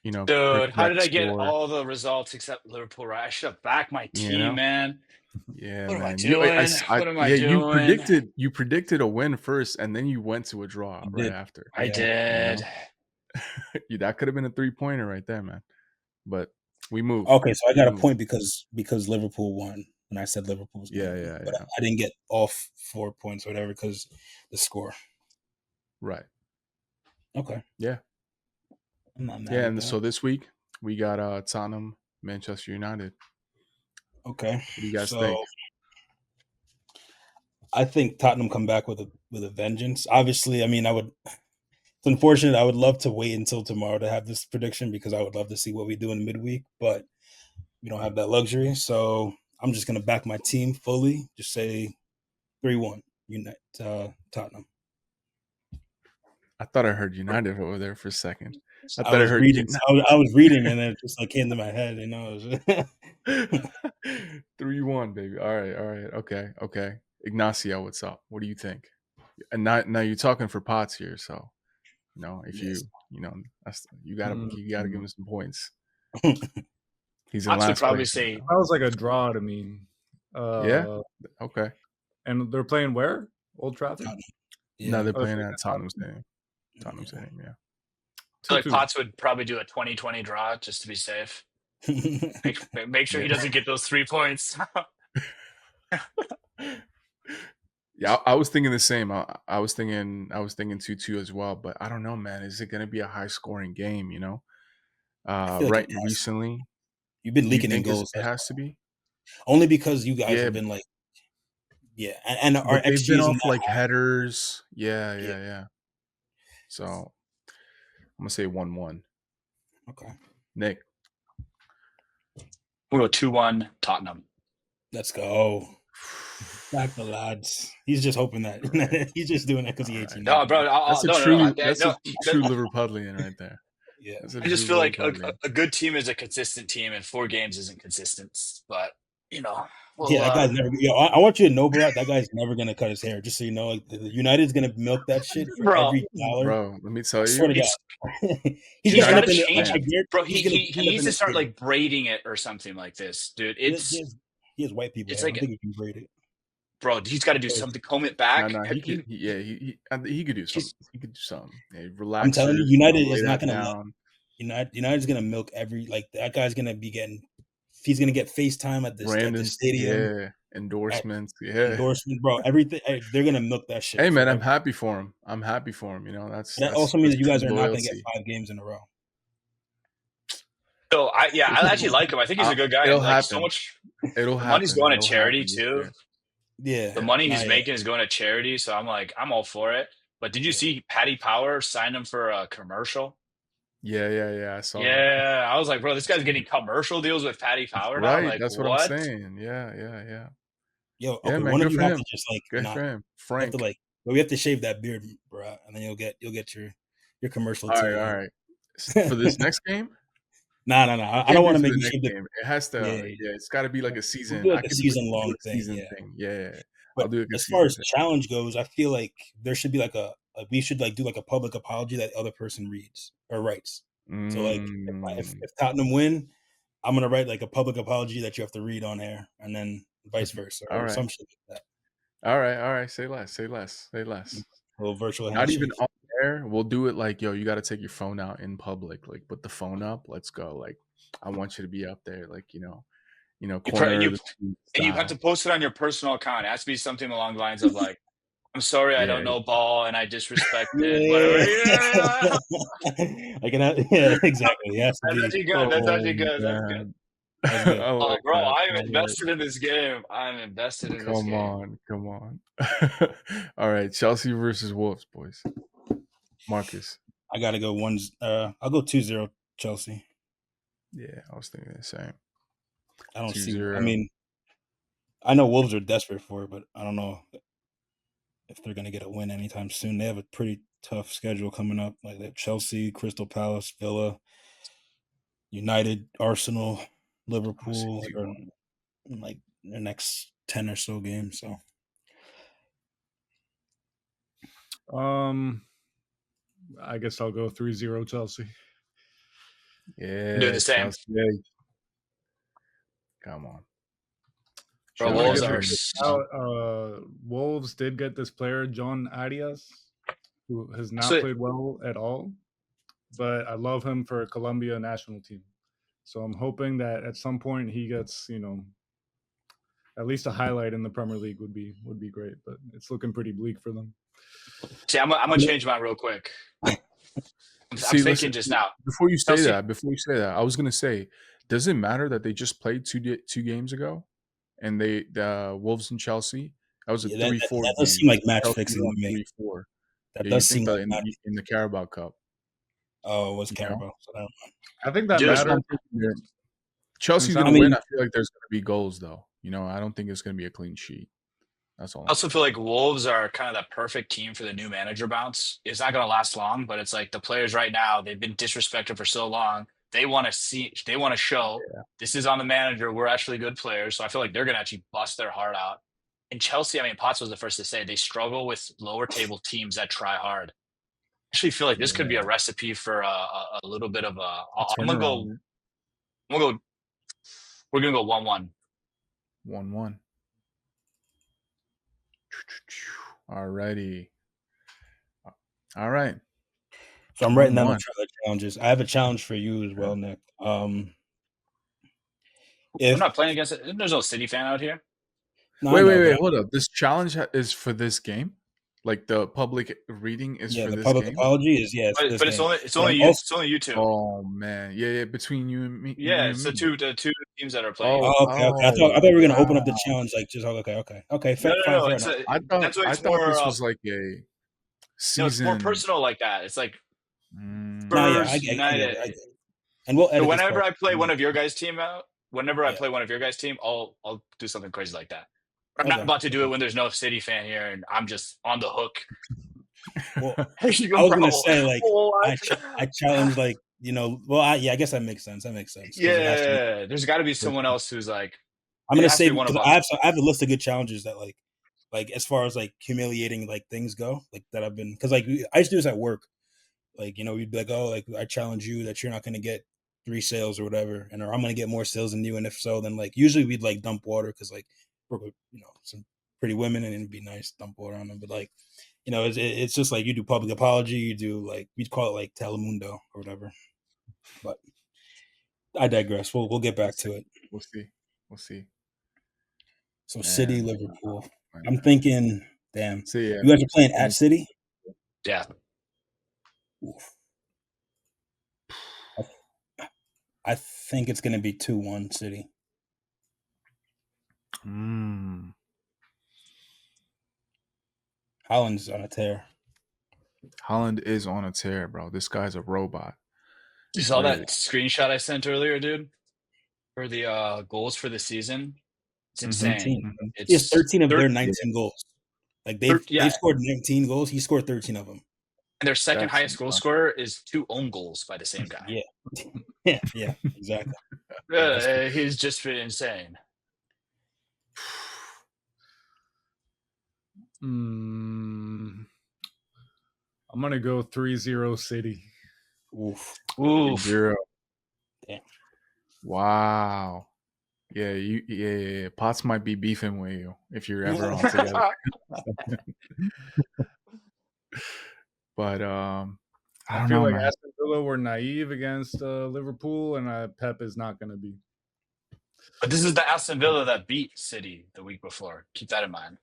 Dude, how did I get all the results except Liverpool? Right, I should have backed my team, man. Yeah, what man. am I doing? What am I doing? You predicted a win first, and then you went to a draw right after. I did. That could have been a 3-pointer right there, man. But we moved. Okay, so I got a point because Liverpool won, and I said Liverpool was going to win. But I didn't get off 4 points or whatever because the score. Right. Okay. Yeah. I'm not mad yeah, at and that. so this week we got Tottenham, Manchester United. Okay. What do you guys think? I think Tottenham come back with a vengeance. Obviously, I mean, it's unfortunate. I would love to wait until tomorrow to have this prediction because I would love to see what we do in midweek, but we don't have that luxury. So I'm just going to back my team fully. Just say 3-1 Tottenham. I thought I heard United over there for a second. I I thought I was heard reading. kidnap. I was reading, and then it just like came to my head. You know, 3-1, baby. All right. Okay. Ignacio, what's up? What do you think? And now you're talking for Potts here, so if yes. you gotta give him some points. He's in Potts would last probably place. say That was like a draw to me. Yeah. Okay. And they're playing where? Old Trafford? No, Yeah. they're Oh, playing they're at Tottenham Stadium. Tottenham Stadium, yeah. like 2-2. Potts would probably do a 20-20 draw just to be safe. Make sure he Yeah. doesn't get those 3 points. Yeah, I was thinking the same. I was thinking 2-2 as well, but I don't know, man. Is it going to be a high scoring game? I feel like Right it has to. recently, You've been do you leaking in think goals. it has to be? Only because you guys Yeah, have been like, yeah, and our but they've XG been isn't off that like headers. Yeah, high. yeah. So I'm gonna say 1-1. Okay, Nick, We'll go 2-1 Tottenham. let's go. Back the lads. He's just hoping that he's just doing it because he hates Alright. United. No, bro. that's a No. true No, Liverpudlian right there. Yeah, That's a I just true feel like Liverpudlian. a good team is a consistent team, and 4 games isn't consistent. But yeah. That guy's never. Yo, I want you to know, bro. That guy's never gonna cut his hair. Just so you know, like, the United's gonna milk that shit for bro. every dollar. Bro, let me I tell swear to you. God, He's gonna got end to up in change a it, beard. bro. He's He gonna he end up needs in to a start beard. like braiding it or something like this, dude. He has white people It's hair. I don't like, think he can braid it. bro, he's got to do something. Comb it back. No, he could. He could do something. He's He could do something. Yeah, I'm telling you, relaxers. United Lay is not that gonna let. down. United's gonna milk every that guy's gonna be getting. He's gonna get FaceTime at the Brandon, stadium. yeah, At endorsements, yeah. endorsement, bro. Everything they're gonna milk that shit. Hey, man, I'm forever. happy for him. That's That also means that you true guys are not gonna get loyalty. 5 games in a row. so I actually like him. I think he's a good guy. It'll And like happen. so much, It'll the happen. money's going to It'll charity happen this too. year. Yeah, The money he's yeah. making is going to charity. So I'm all for it. But did you see Paddy Power signed him for a commercial? Yeah. I saw that. Yeah, I was like, bro, this guy's getting commercial deals with Paddy Power now. Right, Like, that's what I'm what? saying. Yeah. Yo, Yeah, okay, man, one of good you for have him. to just like Good not. for him. You have to Frank. we have to shave that beard, bro, and then you'll get your commercial All too. right. For this next game? No. I don't want to make the you next shave the. game. It has to. Yeah. It's got to be like a We'll season. do like I a could do season do long a thing. season Yeah. thing. Yeah. But I'll do like a as season far as thing. challenge goes, I feel like there should be like we should like do like a public apology that the other person reads or writes. So like if Tottenham win, I'm gonna write like a public apology that you have to read on air, and then vice versa or some shit like that. All right. Say less. A little virtual Not even handshake. on air. We'll do it like, yo, you got to take your phone out in public. Like, put the phone up. Let's go. Like, I want you to be up there. Like, corner of the street And you have to style. post it on your personal account. It has to be something along the lines of like, I'm sorry, I don't Yeah. know ball and I disrespected whatever. Yeah. Yeah, exactly. It has to That's be. actually good. That's Oh, actually good. That's good. man. That's good. I Oh, like bro, that. I'm invested in this game. I'm invested in this game. Come on. All right, Chelsea versus Wolves, boys. Marcus. I gotta go I'll go 2-0 Chelsea. Yeah, I was thinking the same. I don't see. 2-0. I mean, I know Wolves are desperate for it, but I don't know if they're gonna get a win anytime soon. They have a pretty tough schedule coming up. Like they have Chelsea, Crystal Palace, Villa, United, Arsenal, Liverpool, or in like the next 10 or so games. So I guess I'll go 3-0 Chelsea. Yeah, Doing the same. Chelsea. Come on. Bro, Chelsea. Wolves did get this player, John Arias, who has not played well at all, but I love him for Colombia national team. So I'm hoping that at some point he gets, at least a highlight in the Premier League would be great, but it's looking pretty bleak for them. See, I'm gonna change mine real quick. I'm thinking just now. Before you say that, I was gonna say, does it matter that they just played two games ago, and the Wolves and Chelsea? That was a 3-4. That does seem like match Chelsea fixing to me. 3-4. That does seem like in the Carabao Cup. Oh, it was Carabao. So I think that matters. Chelsea's gonna win. I feel like there's gonna be goals though. I don't think it's gonna be a clean sheet. That's all. I also feel like Wolves are kind of that perfect team for the new manager bounce. It's not going to last long, but it's like the players right now, they've been disrespected for so long. They want to show this is on the manager. We're actually good players. So I feel like they're going to actually bust their heart out. And Chelsea, I mean, Potts was the first to say they struggle with lower table teams that try hard. I actually feel like this could be a recipe for a little bit of a. I'm gonna go. Turnaround. I'm gonna go. We're gonna go 1-1. 1-1. Alrighty. All right. So I'm writing down 1-1. the challenges. I have a challenge for you as well, Nick. I'm If not playing against it. There's no City fan out here. no, I know, Wait, but hold up. This challenge is for this game? Like the public reading is yeah, for the this public game? apology is yes. But, this but it's game. only it's But only I'm you. also- It's only you two. Oh man. Yeah, between you and me. Yeah, you it's and the me. two teams that are playing. Oh, okay. I thought we were gonna open up the challenge like just okay. Fair No. enough. I thought That's why I it's thought more. this was like a season. No, it's more personal like that. It's like No, yeah, I Spurs, get United. it. And we'll edit So this whenever part. I play one of your guys' team out, whenever I Yeah. play one of your guys' team, I'll do something crazy like that. I'm not Okay. about to do it when there's no City fan here and I'm just on the hook. Well, I was gonna say like what? I challenge like well I guess that makes sense. 'Cause it has to be- Yeah, there's got to be someone else who's like. I'm gonna it has to say be one of because us. I have a list of good challenges that like as far as like humiliating like things go like that I've been because like I used to do this at work like we'd be like oh like I challenge you that you're not gonna get 3 sales or whatever and or I'm gonna get more sales than you and if so then like usually we'd like dump water because like work with some pretty women and it'd be nice to dump water on them but like it's just like you do public apology you do like we'd call it like Telemundo or whatever but I digress we'll get back to it. We'll see. So City, And, Liverpool. I'm thinking, damn. See, yeah. You guys are playing at City? Yeah. Oof. I think it's going to be 2-1 City. Haaland's on a tear. Haaland is on a tear, bro. This guy's a robot. You saw that screenshot I sent earlier, dude? For the goals for the season? It's insane. He has 13 of their 19 yeah. goals. Like they've scored 19 goals. He scored 13 of them. And their second highest goal scorer is 2 own goals by the same guy. yeah, exactly. He's just been insane. I'm gonna go 3-0 City. Oof. 0. Damn. Wow. Yeah, Potts might be beefing with you if you're ever on together. But I feel know, like man. Aston Villa were naive against Liverpool, and Pep is not going to be. But this is the Aston Villa that beat City the week before. Keep that in mind.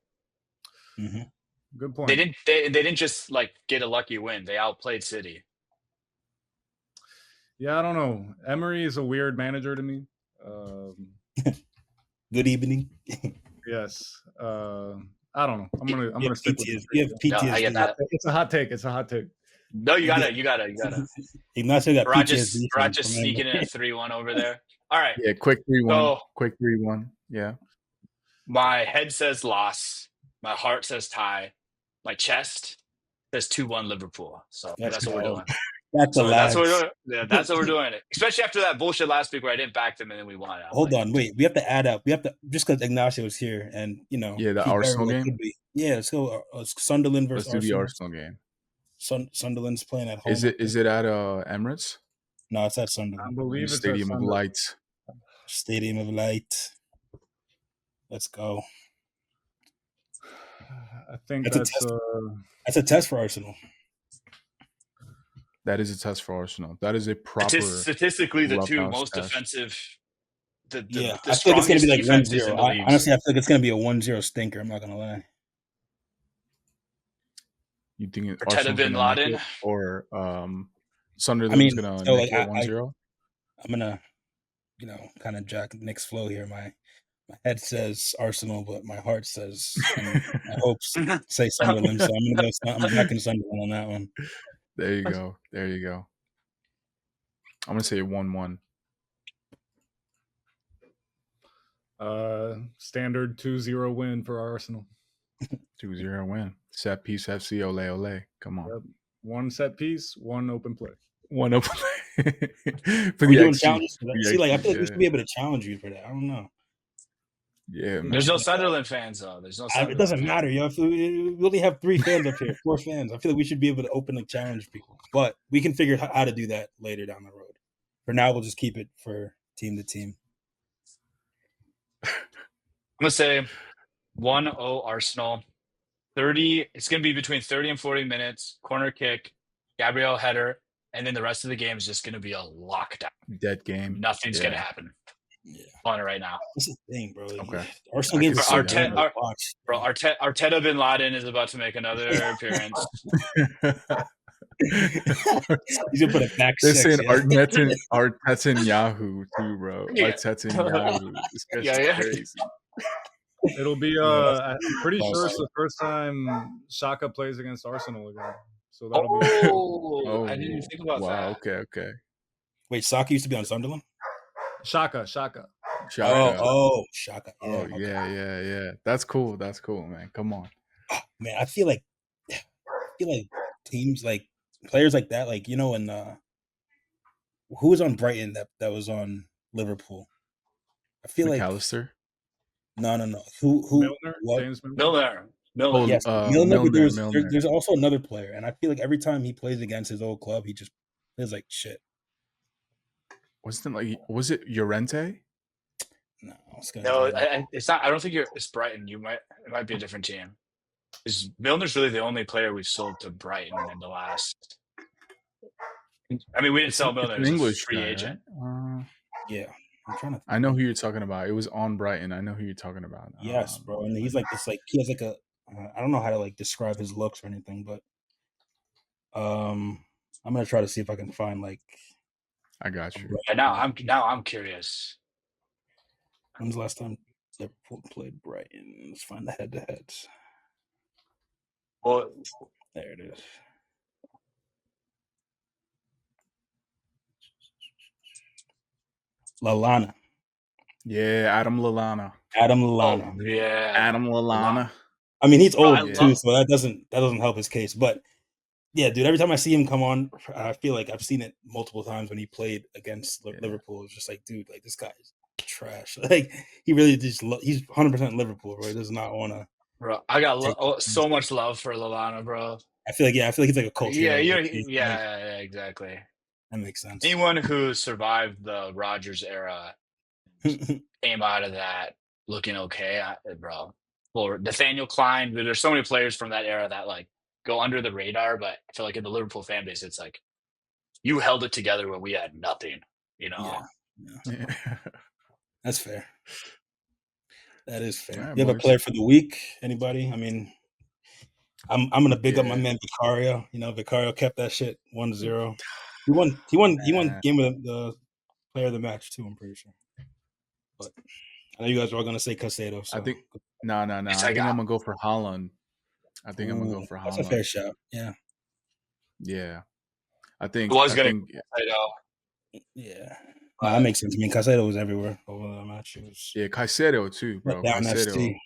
Mm-hmm. Good point. They didn't just like get a lucky win. They outplayed City. Yeah, I don't know. Emery is a weird manager to me. Good evening. Yes. I don't know. I'm gonna stick with it. You have PTSD. No, I get that. It's a hot take. No, you gotta. Ignacio got PTSD. Raath just sneaking in a 3-1 over there. All right. Yeah, quick 3-1. So, quick 3-1. Yeah. My head says loss. My heart says tie. My chest says 2-1 Liverpool. So that's what we're doing. That's what we're doing. Yeah, that's what we're doing. Especially after that bullshit last week where I didn't back them and then we won. Hold on, wait. We have to add up. We have to just because Ignacio was here and Yeah, the Arsenal game. Yeah, let's go. Sunderland versus Let's do Arsenal. the Arsenal game. Sunderland's playing at home. Is it at Emirates? No, it's at Sunderland. I believe it's Stadium of Lights. Stadium of Light. Let's go. I think that's a test for Arsenal. That is a test for Arsenal. That is a proper statistically the two most test. defensive. I feel like it's going to be like 1-0. Honestly, I feel like it's going to be a 1-0 stinker. I'm not going to lie. You think Arsenal bin Laden or Sunderland's going to make it 1-0? I'm going to, kind of jack Nick's flow here. My head says Arsenal, but my heart says my hopes say Sunderland. So I'm backing Sunderland on that one. There you go. I'm going to say 1-1. Standard 2-0 win for Arsenal. 2-0 win. Set piece FC, ole ole. Come on. Yep. One set piece, one open play. One up for Are the we doing XG. challenges for that? The See, like I XG, feel like we yeah. should be able to challenge you for that. I don't know. Yeah, man. There's no Sunderland fans though. There's no It Sunderland doesn't fans. matter, yo. If we only have 3 fans up here, 4 fans. I feel like we should be able to openly challenge people, but we can figure out how to do that later down the road. For now, we'll just keep it for team to team. I'm gonna say 1-0 Arsenal. 30. It's gonna be between 30 and 40 minutes. Corner kick, Gabriel header, and then the rest of the game is just gonna be a lockdown. Dead game. Nothing's gonna Yeah. happen. Yeah, On it right now, that's the thing, bro. Okay. Arsenal I games can are see so that. boring to watch. bro. Arteta bin Laden is about to make another appearance. He's gonna put a back They're six. saying Yeah. Arteta Yahoo too, bro. Yeah. Arteta Yahoo. This guy's Yeah. crazy. It'll be Yeah, I'm pretty that's sure it's awesome. the first time Shaka plays against Arsenal again. So that'll be Oh, I didn't even think about wow. that. Okay. Wait, Saka used to be on Sunderland. Shaka. Shaka. Oh, Shaka. Yeah, Oh, okay. yeah. That's cool, man. Come on. Man, I feel like teams like players like that, like and who was on Brighton that was on Liverpool? I feel like McAllister. no. Who Milner, what? James Milner. Milner. Oh, Yes, Milner. But Milner. there's also another player, and I feel like every time he plays against his old club, he just plays like shit. Was it Llorente? No, it's gonna No, be- it's not. I don't think it's Brighton. It might be a different team. Is Milner's really the only player we've sold to Brighton in the last? I mean, we didn't sell Milner. It's an He's a English free guy, agent. right? yeah. I'm trying to. I know who you're talking about. It was on Brighton. I know who you're talking about. Yes, bro, and he's like this. Like he has like a. I don't know how to like describe his looks or anything, but I'm gonna try to see if I can find like. I got you. And now I'm curious. When's the last time Liverpool played Brighton? Let's find the head-to-heads. Well, There it is. Lallana. Yeah, Adam Lallana. Adam oh Lallana. yeah, Adam Lallana. I mean, he's old I too, love- so that doesn't help his case. But yeah, dude, every time I see him come on, I feel like I've seen it multiple times when he played against Liverpool. It's just like, dude, like this guy is trash. Like he really just he's 100% Liverpool, bro. He does not want to. bro. I got so much love for Lallana, bro. I feel like he's like a culture. Yeah, hero. yeah, exactly. That makes sense. Anyone who survived the Rodgers era came out of that looking okay, bro. Well, Nathaniel Klein. There's so many players from that era that like go under the radar, but I feel like in the Liverpool fan base, it's like you held it together when we had nothing. Yeah. Yeah. That's fair. That is fair. Right, You have a boys. player for the week? Anybody? I mean, I'm gonna big up my Yeah. man Vicario. Vicario kept that shit 1-0. He won game of the player of the match too, I'm pretty sure. But I know you guys are all gonna say Casado. So I think no. I It's think like, I'm gonna go for Holland. I'm gonna go for that's Holland. a fair shout. Yeah. Yeah. I think It was I gonna think I know. Yeah. No, that makes sense. I mean, Casado was everywhere over the match. It was yeah, Caicedo too, bro. down Caicedo. ST.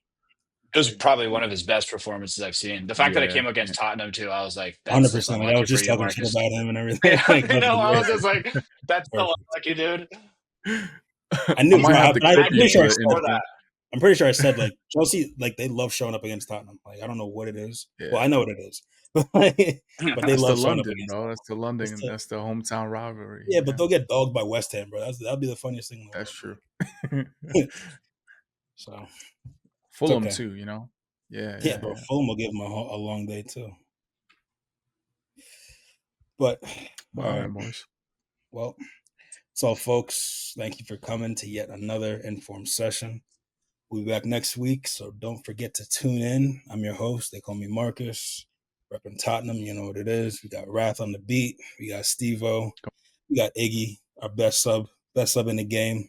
It was probably one of his best performances I've seen. The fact that it Yeah, came against Tottenham too, I was like, that's 100%. Like, I unlucky was just for you, talking shit Markus. about him and everything. Yeah, Like, I know. I was yeah. just like, that's so Perfect. unlucky, dude. I knew. I might have the but I'm clip pretty sure I for said the that. I'm pretty sure I said like Chelsea, like they love showing up against Tottenham. Like I don't know what it is. Yeah. Well, I know what it is, but they That's love the showing up London, against. bro. That's the London. That's the- That's the hometown rivalry. Yeah, but they'll get dogged by West Ham, bro. That'll be the funniest thing in the that's world. true. So Fulham okay. too, you know. Yeah, yeah, bro. Fulham will give them a long day too. But All right, boys. well, so folks, thank you for coming to yet another Informed session. We'll be back next week, so don't forget to tune in. I'm your host. They call me Markus. Repping Tottenham, you know what it is. We got Raath on the beat. We got Steve-O. We got Iggy, our best sub in the game.